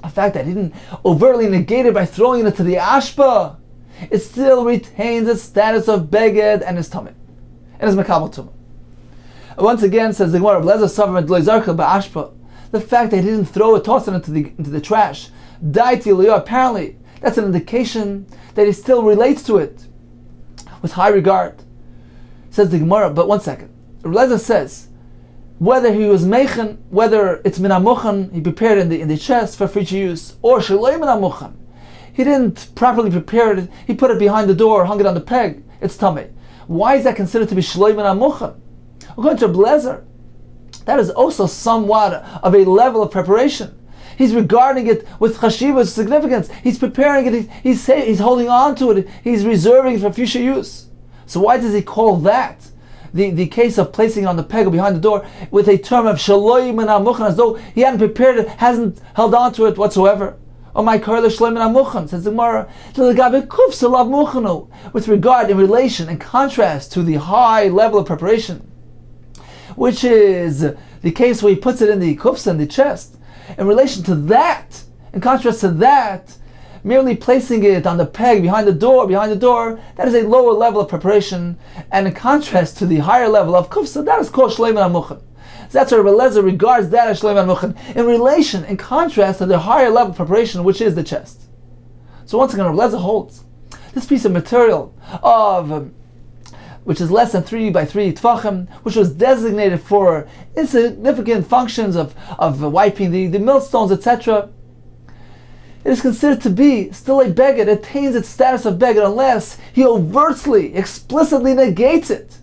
the fact that he didn't overtly negate it by throwing it to the ashpa, it still retains its status of beged and his tummy, and his makabel tumah. Once again, says the Gemara, the fact that he didn't throw it, toss it into the trash, apparently that's an indication that he still relates to it with high regard. Says the Gemara, but one second. Rav Lezer says, whether he was meichen, whether it's min hamuchan, he prepared in the chest for future use, or shaloi min hamuchan, he didn't properly prepare it, he put it behind the door, hung it on the peg, it's tummy. Why is that considered to be shaloi min hamuchan? According to Rav Lezer, that is also somewhat of a level of preparation. He's regarding it with chashivas, significance. He's preparing it, he's holding on to it, he's reserving it for future use. So why does he call that the case of placing it on the peg or behind the door with a term of shaloi min hamuchan, as though he hadn't prepared it, hasn't held on to it whatsoever? Oh my Kollel shaloi min hamuchan, says the Gemara, with regard, in relation, in contrast to the high level of preparation, which is the case where he puts it in the kufsa, in the chest. In relation to that, in contrast to that, merely placing it on the peg behind the door, that is a lower level of preparation, and in contrast to the higher level of kufsa, that is called shaloi min hamuchan. So that's where Rav Lezer regards that as shaloi min hamuchan, in relation, in contrast to the higher level of preparation, which is the chest. So once again, Rav Lezer holds this piece of material which is less than 3 by 3 tfachim, which was designated for insignificant functions of wiping the millstones, etc. It is considered to be still a beged. It attains its status of beged unless he overtly, explicitly negates it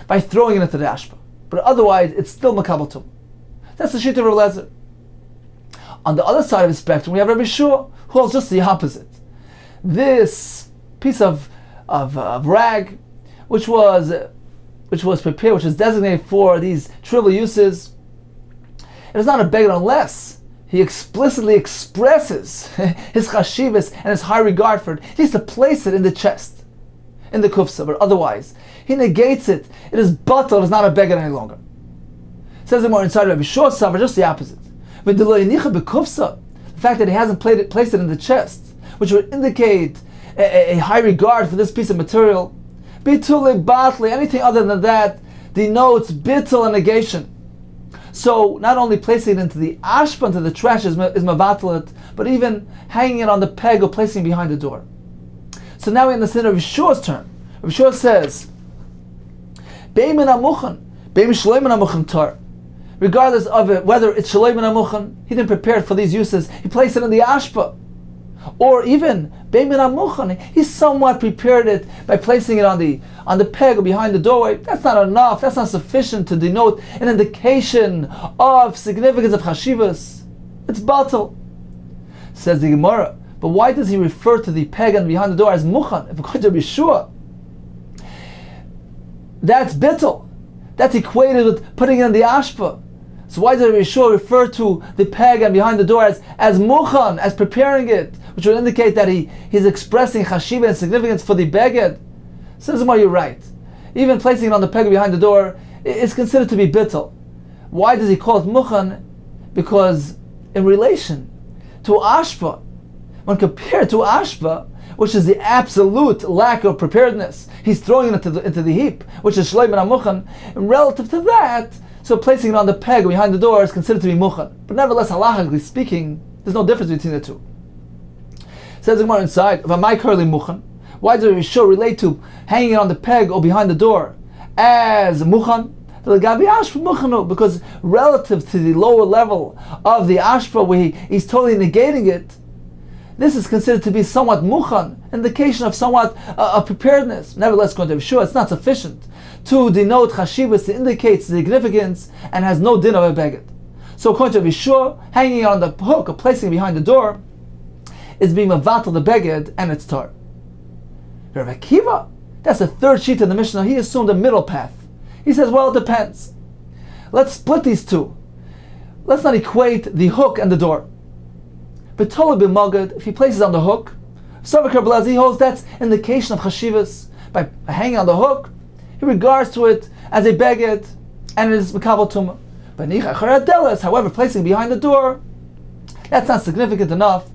by throwing it into the ashpa. But otherwise, it's still makabel tumah. That's the shita of Rav Lezer. On the other side of the spectrum, we have Rabbi Shua, who holds just the opposite. This piece of rag, which was prepared, which is designated for these trivial uses, it is not a beged unless he explicitly expresses his chashivas and his high regard for it. He needs to place it in the chest, in the kufsa, but otherwise he negates it. It is batal, it is not a beged any longer. It says it more inside Rabbi Shua Savar, just the opposite. The fact that he hasn't placed it in the chest, which would indicate a high regard for this piece of material, bitule batli, anything other than that denotes bittul and negation. So not only placing it into the ashpa, into the trash is mavatalit, but even hanging it on the peg or placing it behind the door. So now we understand Rav Shua's term. Rav Shua says, regardless of it, whether it's shaloi min hamuchan, he didn't prepare it for these uses, he placed it in the ashpa, or even bei min hamuchan, he somewhat prepared it by placing it on the peg or behind the doorway. That's not enough, that's not sufficient to denote an indication of significance of chashivas. It's batal. Says the Gemara, but why does he refer to the peg and behind the door as muchan? If according to Yeshua, that's bittul. That's equated with putting it in the ashpa. So why does Yeshua refer to the peg and behind the door as muchan, as preparing it, which would indicate that he's expressing chashiva and significance for the beged? Says the Gemara, you're right. Even placing it on the peg behind the door is considered to be bittul. Why does he call it muchan? Because in relation to ashpa, when compared to ashpa, which is the absolute lack of preparedness, he's throwing it into the heap, which is shaloi min hamuchan. And relative to that, so placing it on the peg behind the door is considered to be muchan. But nevertheless, halachically speaking, there's no difference between the two. Says the Gemara inside, "V'amai karli muchan." Why does Yeshua relate to hanging it on the peg or behind the door as muchan? Because relative to the lower level of the ashpa, where he's totally negating it, this is considered to be somewhat muchan, indication of somewhat of preparedness. Nevertheless, according to Yeshua, it's not sufficient to denote chashivas, to indicate significance, and has no din of a beged. So according to Yeshua, hanging it on the hook or placing it behind the door is being mavatal the beged and its tar. Rav Akiva, that's the third sheet in the Mishnah, he assumed a middle path. He says, well, it depends. Let's split these two. Let's not equate the hook and the door. But totally b'magad, if he places on the hook, Savakar Blazi holds that's indication of chashivas. By hanging on the hook, he regards to it as a beged, and it is mekabel tumah. But however, placing it behind the door, that's not significant enough.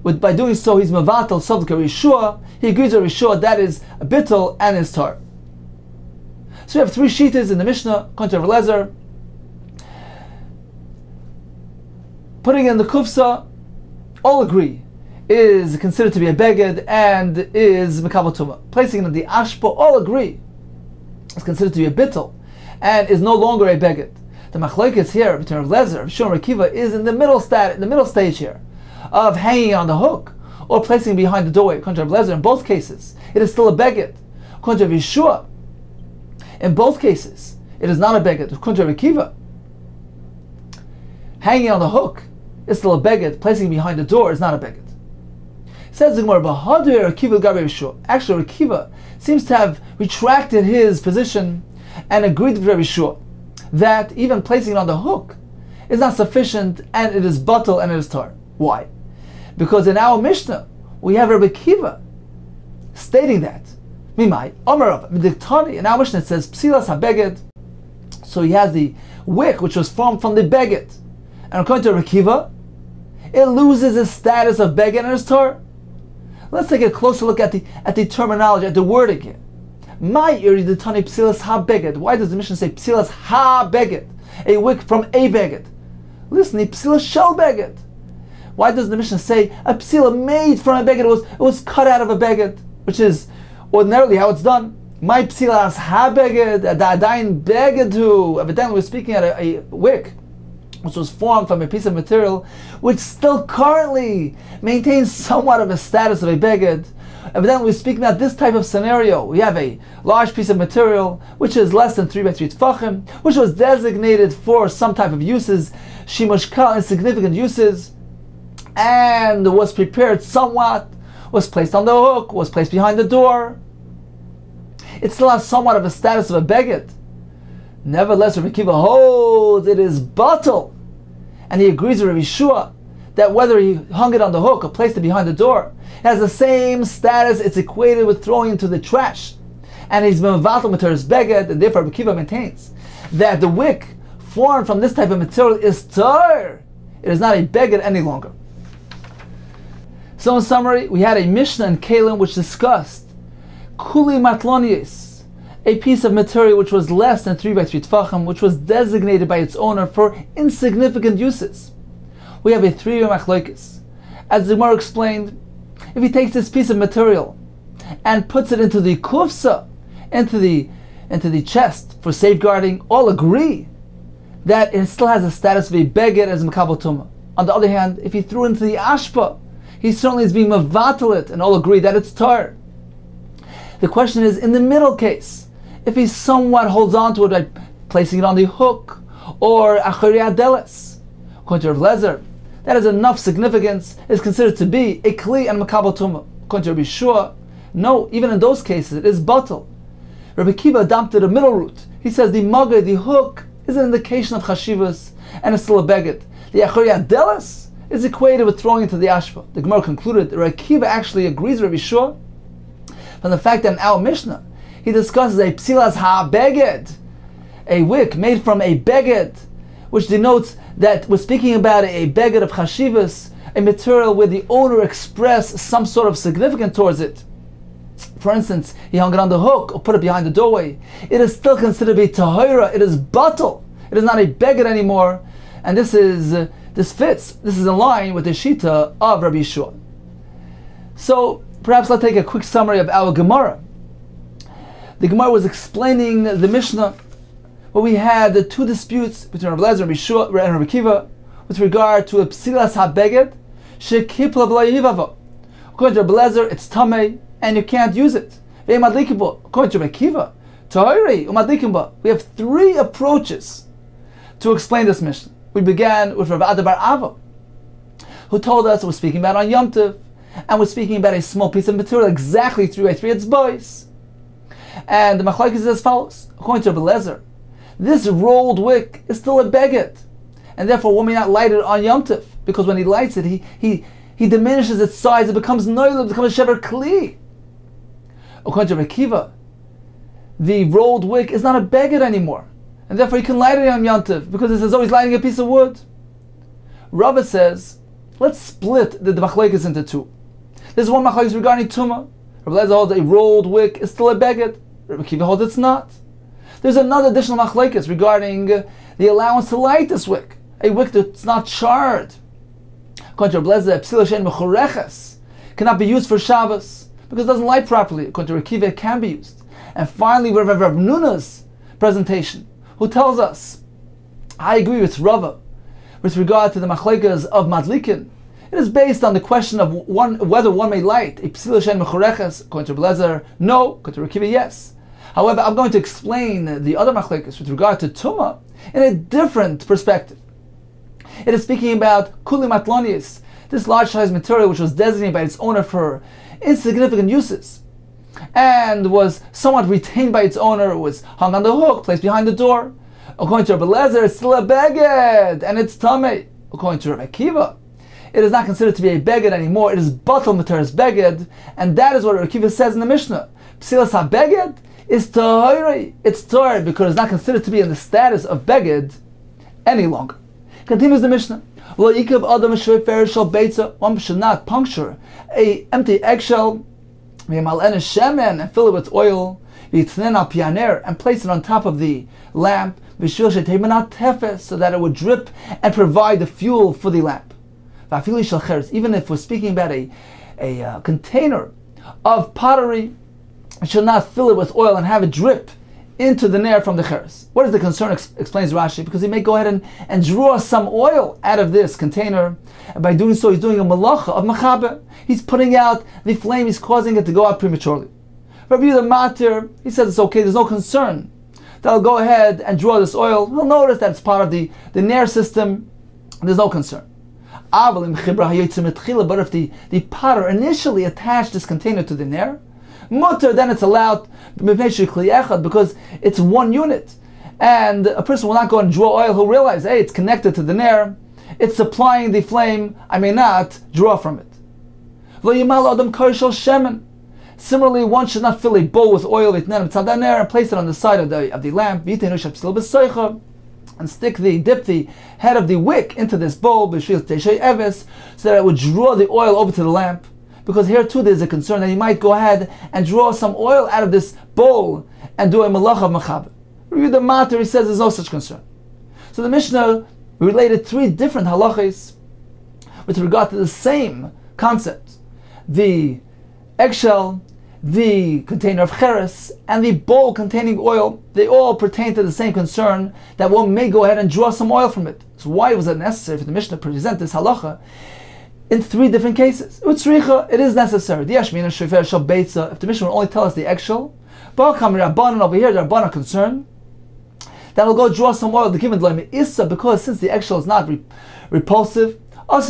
By doing so, he's mavatal Savakar Yeshua. He agrees with Yeshua that is a bittul and his tar. So we have three shitas in the Mishnah, according to Rav Eliezer. Putting in the kufsa, all agree, is considered to be a beged and is mekabel tumah. Placing it in the ashpa, all agree, is considered to be a bittul and is no longer a beged. The machlokes here between Rav Eliezer and Rav Akiva is in the middle stage here of hanging on the hook or placing it behind the doorway. According to Rav Eliezer, in both cases, it is still a beged. According to Yeshua, in both cases, it is not a beged. According to Rav Akiva, hanging on the hook is still a beged. Placing it behind the door is not a beged. Says the Gemara, actually, Rav Akiva seems to have retracted his position and agreed with Rav Yeshua that even placing it on the hook is not sufficient and it is batal and it is tar. Why? Because in our Mishnah we have Rav Akiva stating that Mimai Omarav Midiktani. In our Mishnah it says Psilas HaBeged. So he has the wick which was formed from the beged, and according to Rav Akiva, it loses its status of beged and its tar. Let's take a closer look at the terminology, at the word again. My iriditani psilas ha-beged. Why does the Mishnah say psilas ha-beged? A wick from a beged. Listen, the psilas shel beged. Why does the Mishnah say a psila made from a beged? It was cut out of a beged, which is ordinarily how it's done. My psilas ha-beged, a da'adayin begedu. Evidently we're speaking at a wick which was formed from a piece of material which still currently maintains somewhat of a status of a beged. Evidently we're speaking about this type of scenario. We have a large piece of material which is less than 3 by 3 tefachim, which was designated for some type of uses, shimush kal, insignificant uses, and was prepared somewhat, was placed on the hook, was placed behind the door. It still has somewhat of a status of a beged. Nevertheless, Rav Akiva holds it is batal, and he agrees with Rav Yeshua that whether he hung it on the hook or placed it behind the door, it has the same status. It's equated with throwing into the trash, and he's been mavatal materis beged, and therefore Rav Akiva maintains that the wick formed from this type of material is tar. It is not a beged any longer. So in summary, we had a Mishnah in Kollel which discussed kuli matlonius, a piece of material which was less than 3 by 3 tefachim, which was designated by its owner for insignificant uses. We have a 3-year machlokes. As the Gemara explained, if he takes this piece of material and puts it into the kufsa, into the chest for safeguarding, all agree that it still has a status of a beged as Makabel Tumah. On the other hand, if he threw it into the ashpa, he certainly is being mavatalit, and all agree that it's tar. The question is, in the middle case, if he somewhat holds on to it by placing it on the hook, or achari adeles, according to Rav Lezer, that has enough significance, is considered to be a kli and Makabel Tumah. According to Rabbi Shua, no, even in those cases, it is batal. Rabbi Kiva adopted a middle route. He says the magah, the hook, is an indication of chashivas, and it's still a beged. The achari adeles is equated with throwing into the ashpa. The Gemara concluded that Rabbi Kiva actually agrees with Rabbi Shua from the fact that in our Mishnah, he discusses a psilas ha-beged, a wick made from a beged, which denotes that we're speaking about a beged of chashivas, a material where the owner expressed some sort of significance towards it. For instance, he hung it on the hook or put it behind the doorway. It is still considered to be tahira. It is batal. It is not a beged anymore. And this is in line with the shita of Rabbi Shua. So perhaps let's take a quick summary of our Gemara. The Gemara was explaining the Mishnah where we had the two disputes between Rabbi Lezer, Rabbi Shua, and Rabbi Kiva with regard to a psilas ha-beged shekipla v'layivava. According to Rabbi Lezer, it's tamei and you can't use it. According to Rabbi Kiva, tahiri umadlikimba. We have three approaches to explain this Mishnah. We began with Rav Ada bar Ava, who told us we're speaking about on Yom Tov, and we're speaking about a small piece of material, exactly 3x3 etzbos. And the machlokes is as follows. According to Rabbi Lezer, this rolled wick is still a beged, and therefore one may not light it on Yom Tov, because when he lights it, he diminishes its size, it becomes noiled, it becomes a shever kli. According to Rabbi Kiva, the rolled wick is not a beged anymore, and therefore you can light it on Yom Tov, because it says, oh, he's lighting a piece of wood. Rava says, let's split the machlokes into two. There's one machlokes regarding Tumah. Rabbi Lezer holds a rolled wick is still a beged. Rabbi Kiva holds it's not. There's another additional machlokes regarding the allowance to light this wick, a wick that's not charred. According to Rabbi Lezer, psila she'en mechureches cannot be used for Shabbos because it doesn't light properly. According to Rabbi Kiva, it can be used. And finally, we have Rav Nuna's presentation, who tells us, I agree with Rava with regard to the machlokes of madlikin. It is based on the question of whether one may light a psila she'en mechureches. According to Rabbi Lezer, no. According to Rabbi Kiva, yes. However, I'm going to explain the other machlokes with regard to Tumah in a different perspective. It is speaking about kuli matlonis, this large-sized material which was designated by its owner for insignificant uses, and was somewhat retained by its owner. It was hung on the hook, placed behind the door. According to Rabbi Lezer, it's still a beged, and it's tamei. According to Rabbi Kiva, it is not considered to be a beged anymore. It is batal materes beged, and that is what Rabbi Kiva says in the Mishnah. Psilas ha-beged is tahiri. It's tahir because it's not considered to be in the status of beged any longer. Continues the Mishnah. One should not puncture an empty eggshell and fill it with oil and place it on top of the lamp so that it would drip and provide the fuel for the lamp. Even if we're speaking about a container of pottery, you should not fill it with oil and have it drip into the nair from the cheres. What is the concern, explains Rashi? Because he may go ahead and draw some oil out of this container, and by doing so he's doing a malacha of mechaber. He's putting out the flame, he's causing it to go out prematurely. Rabbi Yehuda Matir, he says it's okay, there's no concern that I'll go ahead and draw this oil. He'll notice that it's part of the nair system, there's no concern. But if the potter initially attached this container to the nair, mutter, then it's allowed because it's one unit, and a person will not go and draw oil. He'll realize, hey, it's connected to the nair, it's supplying the flame, I may not draw from it. Similarly, one should not fill a bowl with oil and place it on the side of the lamp and dip the head of the wick into this bowl so that it would draw the oil over to the lamp. Because here too there's a concern that he might go ahead and draw some oil out of this bowl and do a malach of mechaber. Yehuda Matir, he says there's no such concern. So the Mishnah related three different halachas with regard to the same concept: the eggshell the container of cheres, and the bowl containing oil, they all pertain to the same concern that one may go ahead and draw some oil from it. So why was it necessary for the Mishnah to present this halacha in 3 different cases? It is necessary. If the Mishnah will only tell us the eggshell, over here the Rabban are concerned that will go draw some oil, the given because since the eggshell is not repulsive, perhaps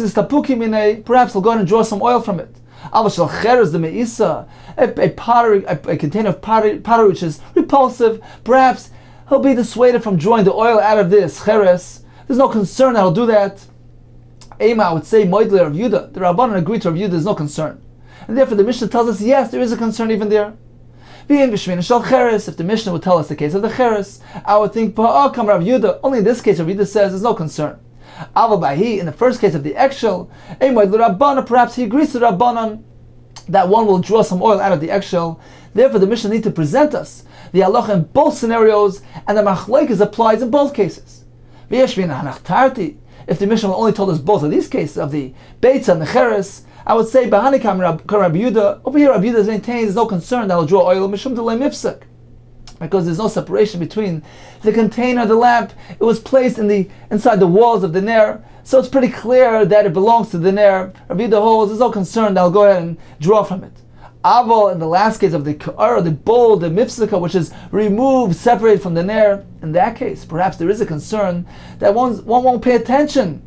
he'll go ahead and draw some oil from it. A container of pottery which is repulsive, perhaps he'll be dissuaded from drawing the oil out of this cheres. There's no concern that he'll do that. I would say Moidle of Yehuda. The Rabbanan agreed to Yehuda, there's no concern. And therefore the Mishnah tells us, yes, there is a concern even there. If the Mishnah would tell us the case of the cheres, I would think, only in this case Yehuda says there's no concern. In the first case of the eggshell, perhaps he agrees to Rabbanan that one will draw some oil out of the eggshell. Therefore the Mishnah needs to present us the halacha in both scenarios, and the machlokes applies in both cases. If the Mishnah only told us both of these cases, of the beitza and the cheres, I would say, Rabbi Yehuda, over here Rabbi Yehuda maintains there's no concern that will draw oil, mishum delay mifsek, because there's no separation between the container, the lamp. It was placed inside the walls of the ner, so it's pretty clear that it belongs to the ner. Rabbi Yehuda holds there's no concern that I'll go ahead and draw from it. Aval, in the last case of the ka'ar, the bowl, the mifsika, which is removed, separated from the ner, in that case, perhaps there is a concern that one won't pay attention.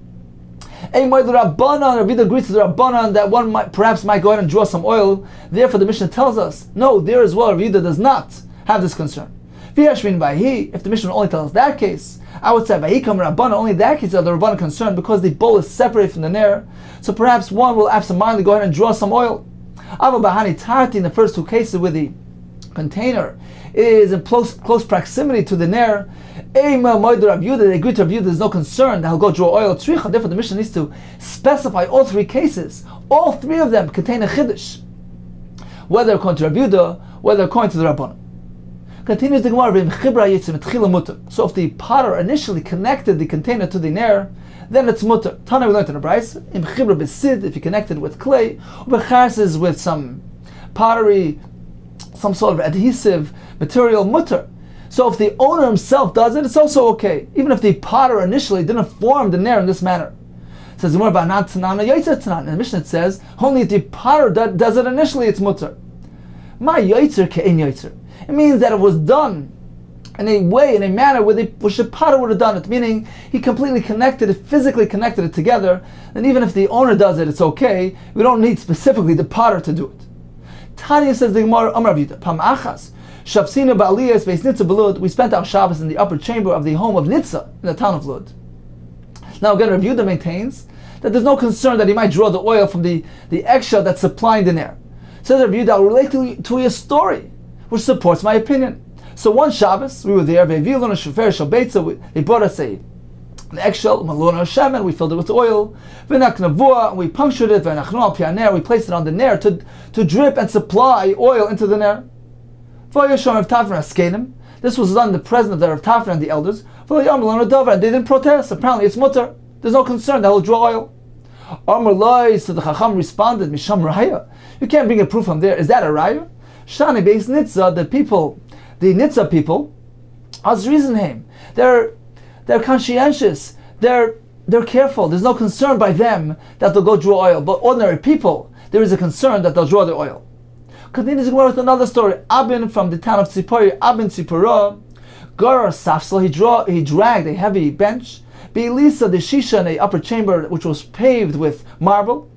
Rabbi Yehuda agrees to the Rabbanan that one perhaps might go ahead and draw some oil. Therefore the Mishnah tells us, no, there as well, Rabbi Yehuda does not have this concern. If the Mishnah only tells us that case, I would say only that case are the Rabbanan concerned because the bowl is separated from the ner, so perhaps one will absentmindedly go ahead and draw some oil. In the first 2 cases where the container is in close proximity to the ner, they agree to Rabbi Yehuda, there's no concern that he'll go draw oil. Therefore the Mishnah needs to specify all 3 cases. All 3 of them contain a chiddush, whether according to Rabbi Yehuda, whether according to the Rabbanan. Continues the Gemara, so if the potter initially connected the container to the ner, then it's mutter. Tana, we learned in the Brayso, if you connected with clay, is with some pottery, some sort of adhesive material, mutter. So if the owner himself does it, it's also okay, even if the potter initially didn't form the ner in this manner. It says more about not tanan, in the Mishnah it says only if the potter does it initially, it's mutter. Ma yaitzer ke'en yaitzer. It means that it was done in a way, in a manner which the potter would have done it, meaning he completely connected it, physically connected it together, and even if the owner does it, it's okay. We don't need specifically the potter to do it. Tanya says the Gemara, Amar Yehuda, Pam Achas, Shavsina Ba'aliyas Beis Nitza Belud, we spent our Shabbos in the upper chamber of the home of Nitza, in the town of Lud. Now again, Rabbi Yehuda maintains that there's no concern that he might draw the oil from the eggshell that's supplying the ner. Says Rabbi Yehuda, I'll relate to a story which supports my opinion. So one Shabbos, we were there, they brought us an eggshell, and we filled it with oil, and we punctured it, we placed it on the ner to drip and supply oil into the ner. This was done in the presence of the Rav Tafra and the elders, and they didn't protest. Apparently it's mutter. There's no concern that he'll draw oil. So the Chacham responded, Misham Raya. You can't bring a proof from there. Is that a Raya? Shani Beis Nitza, the Nitza people, as reason him. They're conscientious. They're careful. There's no concern by them that they'll go draw oil. But ordinary people, there is a concern that they'll draw the oil. Continues to go with another story. Abin from the town of Tzipori, Abin Tzipora, Gar Safsel, he dragged a heavy bench. Be'elisa the Shisha in a upper chamber which was paved with marble.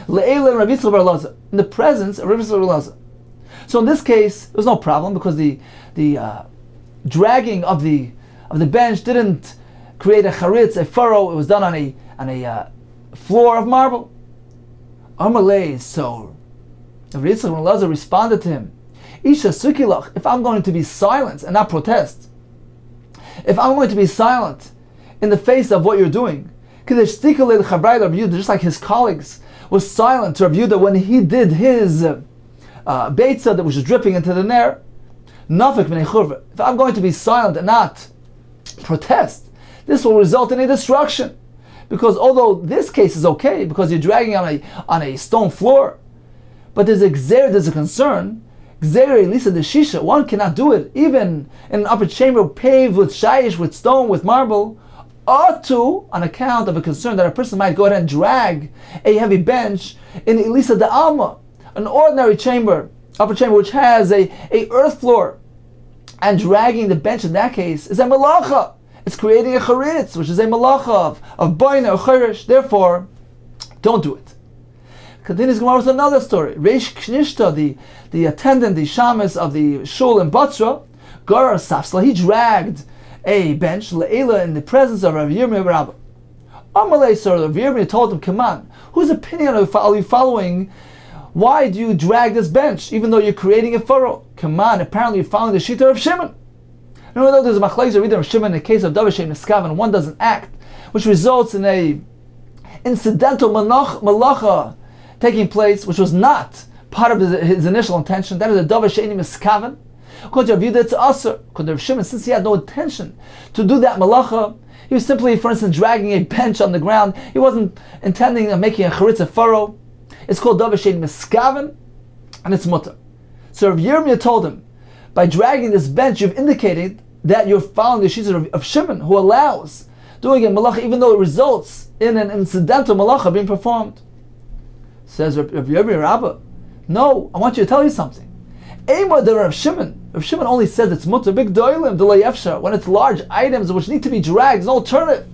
Le'ele Rabbi Yitzchak bar Elazar, in the presence of Rabbi Yitzchak bar Elazar. So in this case, there was no problem because the dragging of the bench didn't create a charitz, a furrow. It was done on a floor of marble. Amalei, so Rabbi Yitzchak bar Elazar responded to him, Isha sukilach, if I'm going to be silent and not protest, if I'm going to be silent in the face of what you're doing, just like his colleagues was silent to Rabbi Yehuda when he did his beitza that was just dripping into the ner. If I'm going to be silent and not protest, this will result in a destruction. Because although this case is okay, because you're dragging on a stone floor, But there's a concern. Gzeir Elisa the Shisha, one cannot do it, even in an upper chamber paved with shayish, with stone, with marble, or two, on account of a concern that a person might go ahead and drag a heavy bench in Elisa de Alma, an ordinary chamber, upper chamber, which has a earth floor, and dragging the bench in that case is a malacha. It's creating a charitz, which is a malacha of boina or chirish. Therefore, don't do it. Continues Gemara with another story. Reish Knishta, the attendant, the shamus of the shul in Batra, Garar Safsla, he dragged a bench, le'ela, in the presence of Rav Yirmiyah Rabba. Amalei, sir, Rav Yirmiyah told him, come on, whose opinion are you following? Why do you drag this bench, even though you're creating a furrow? Come on, apparently you're following the shita of Shimon. Now, though there's a machlekes reader of Shimon in the case of Davar Shein Miskaven, one doesn't act, which results in a incidental malacha taking place, which was not part of his initial intention. That is a Davar Shein Miskaven. According to Yehuda, it's Aser. According to Shimon, since he had no intention to do that malacha, he was simply, for instance, dragging a bench on the ground. He wasn't intending of making a charitza furrow. It's called Davar Shein Miskaven, and it's mutter. So Rav Yirmiyah told him, by dragging this bench, you've indicated that you're following the shita of Shimon, who allows doing a malacha, even though it results in an incidental malacha being performed. Says Rav Yirmiyah Rabbah, no, I want you to tell you something. Eimah de Rav Shimon only says it's mutter big doilim delay efshar, when it's large items which need to be dragged, there's no alternative.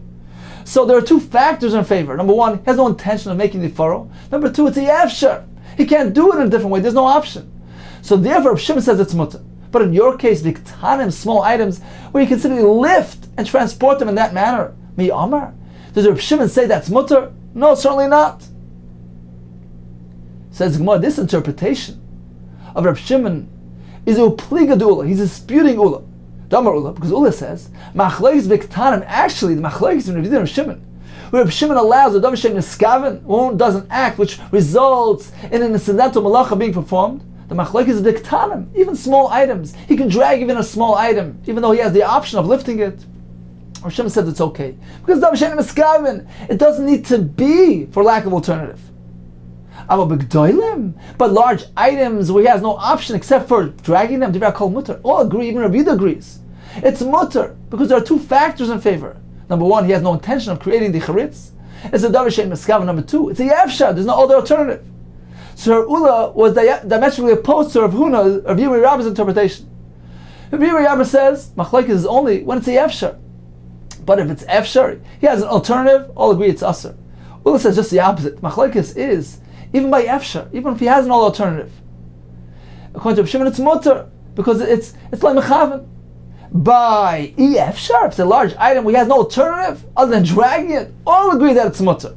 So there are two factors in favor. Number one, he has no intention of making the furrow. Number two, it's a efshar. He can't do it in a different way. There's no option. So therefore, Rav Shimon says it's mutter. But in your case, biktanim, small items, where you can simply lift and transport them in that manner, mi amar, does Rav Shimon say that's mutter? No, certainly not. Says Gemara, this interpretation of Rav Shimon is upliga ula. He's disputing ula. Damar ula, because ula says machlekes biktanim. Actually, the machlekes in Rav Shimon, where Rav Shimon allows the Davar Shein Miskaven, one doesn't act, which results in an incidental malacha being performed. The machlekes is biktanim, even small items. He can drag even a small item, even though he has the option of lifting it. Rav Shimon said it's okay because Davar Shein Miskaven, it doesn't need to be for lack of alternative. But large items where he has no option except for dragging them, called mutter. All agree, even Rav Yehuda agrees. It's mutter because there are two factors in favor. Number one, he has no intention of creating the charitz. It's a Davar Shein Miskaven. Number two, it's a yavshad. There's no other alternative. So Ula was diametrically opposed to Rav Yirmiyah Rabbah's interpretation. Rav Yirmiyah Rabbah says machlekes is only when it's a yavshar. But if it's efshar, he has an alternative. All agree it's aser. Ula says just the opposite. Machlekes is even by efshar, even if he has no alternative. According to Rav Shimon, it's mutter because it's like mechaven. By efshar, if it's a large item where he has no alternative other than dragging it, all agree that it's mutter.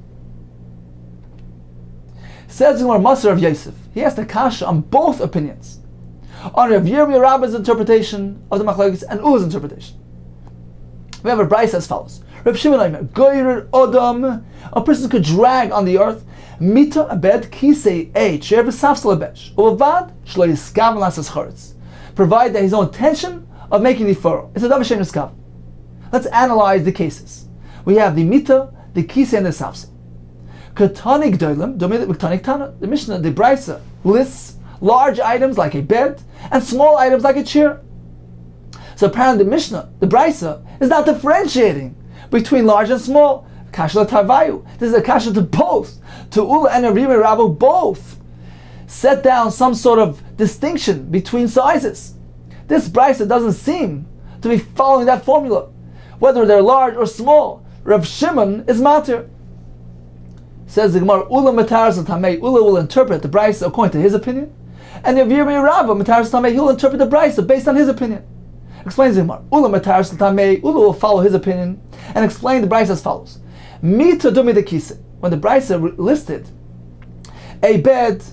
Says the Gemara Masar of Yosef, he asked a kasha on both opinions, on Rav Yirmiyah Rabbah's interpretation of the machlekes and Ula's interpretation. We have a brayso as follows: Rav Shimon Omer, goyrer odam, a person could drag on the earth, mita a bed, kisei a chair, v'safsel a bench, uvad shlo yiskav lasas charetz, provide that his own intention of making the furrow. It's a Davar Shein Miskaven. Let's analyze the cases. We have the mita, the kisei, and the safsel. Katanik doilim, dominik katanik tana. The Mishnah, the brayso, lists large items like a bed and small items like a chair. So apparently the Mishnah, the brayso, is not differentiating between large and small. Kasha tavayu. This is a kasha to both. To Ula and Rav Yirmiyah Rabbah both set down some sort of distinction between sizes. This brayso doesn't seem to be following that formula. Whether they're large or small, Rav Shimon is matir. Says the Gemara, Ula mataras tamei. Ula will interpret the brayso according to his opinion, and Rav Yirmiyah Rabbah mataras tamei, he will interpret the brayso based on his opinion. Explains the Gemara, Ula mataras tamei. Ula will follow his opinion and explain the brayso as follows: Mita dumi de kise. When the brayso listed a bed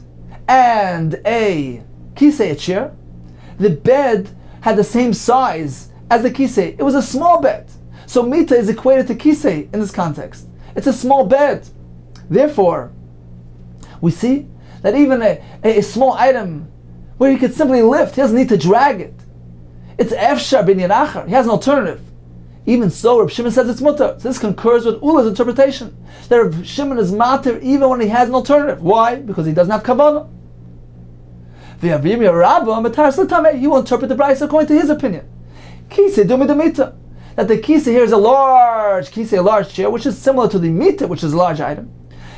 and a kisei, a chair, the bed had the same size as the kisei. It was a small bed, so mita is equated to kisei in this context. It's a small bed. Therefore, we see that even a small item where he could simply lift, he doesn't need to drag it. It's efshar binyan achar. He has an alternative. Even so, Rav Shimon says it's mutter. So this concurs with Ula's interpretation that Rav Shimon is matir even when he has an alternative. Why? Because he doesn't have kavanah. He will interpret the brayso according to his opinion. That the kisa here is a large chair, which is similar to the mita, which is a large item.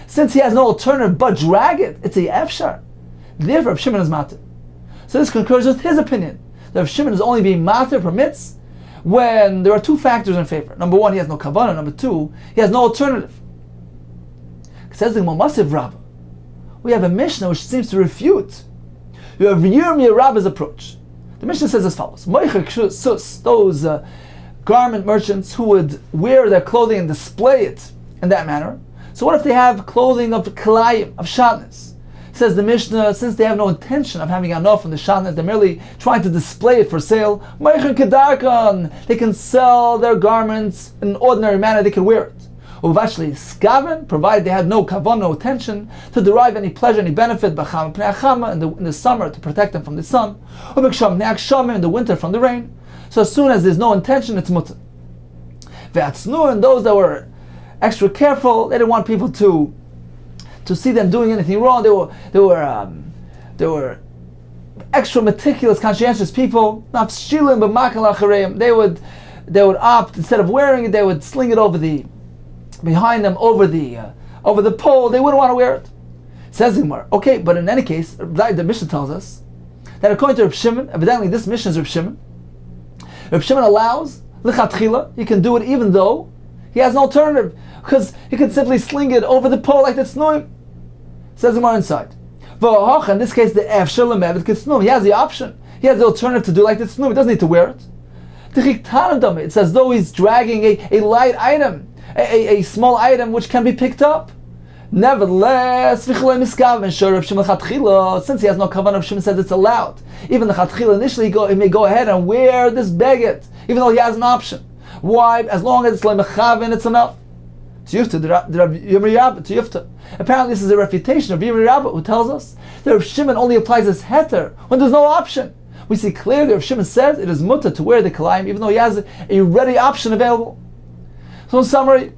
Since he has no alternative but drag it, it's a efshar. Therefore, Rav Shimon is matir. So this concurs with his opinion. That Rav Shimon is only being matir, permits, when there are two factors in favor. Number one, he has no kavanah. Number two, he has no alternative. Says the Masiv Rabbah. We have a Mishnah which seems to refute you have Yirmiyah Rabbah's approach. The Mishnah says as follows: those garment merchants who would wear their clothing and display it in that manner. So what if they have clothing of kalayim, of shatnez? Says the Mishnah, since they have no intention of having enough from the shatnez, they're merely trying to display it for sale. They can sell their garments in an ordinary manner. They can wear it. Uvashli skaven, provided they had no kavan, no intention to derive any pleasure, any benefit, in the summer to protect them from the sun, in the winter from the rain. So as soon as there's no intention, it's mutter. And those that were extra careful, they didn't want people to see them doing anything wrong. They were extra meticulous, conscientious people. Not shilim, but makal achareim. They would opt, instead of wearing it, they would sling it behind them over the pole. They wouldn't want to wear it. Says Gemara. Okay, but in any case, the Mishnah tells us that according to Reb Shimon, evidently this Mishnah is Reb Shimon. Reb Shimon allows lichatchila. He can do it even though he has an alternative, because he can simply sling it over the pole like the tznuim. Says Gemara inside. In this case, the efshel lemevet k'tznuim. He has the option. He has the alternative to do like the tznuim. He doesn't need to wear it. It's as though he's dragging a light item. A small item which can be picked up. Nevertheless, since he has no kavanah, Rav Shimon says it's allowed. Even the chatchila initially he may go ahead and wear this beged, even though he has an option. Why? As long as it's lemechaven, it's enough. Apparently, this is a refutation of Yirmiyah Rabbah, who tells us that Rav Shimon only applies this heter when there's no option. We see clearly Rav Shimon says it is mutter to wear the kalayim, even though he has a ready option available. So in summary,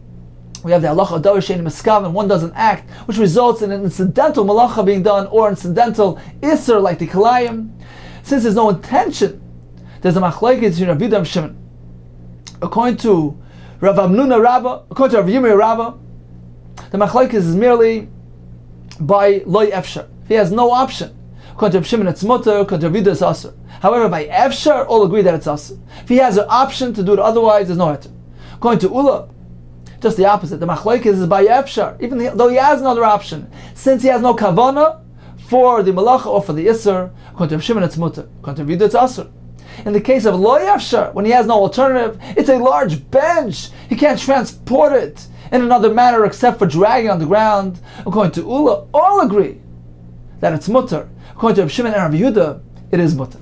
we have the halacha davar she'ein miskav, and one doesn't act, which results in an incidental malacha being done or incidental iser like the kalayim. Since there's no intention, there's a machlokes between Rav Yehuda and Shimon. According to Rav Amnuna Rabbah, according to Rav Yirmiyah Rabbah, the machlokes is merely by loy efshar. If he has no option, according to Rav Shimon it's mutter, according to Rav Yehuda it's aser. However, by efshar, all agree that it's aser. If he has an option to do it otherwise, there's no heter. According to Ula, just the opposite. The machlokes is by efshar, even though he has another option. Since he has no kavanah for the malacha or for the isser, according to Rav Shimon it's mutter, according to Yehuda it's aser. In the case of lo efshar, when he has no alternative, it's a large bench. He can't transport it in another manner except for dragging on the ground. According to Ula, all agree that it's mutter. According to Rav Shimon and Rav Yehuda, it is mutter.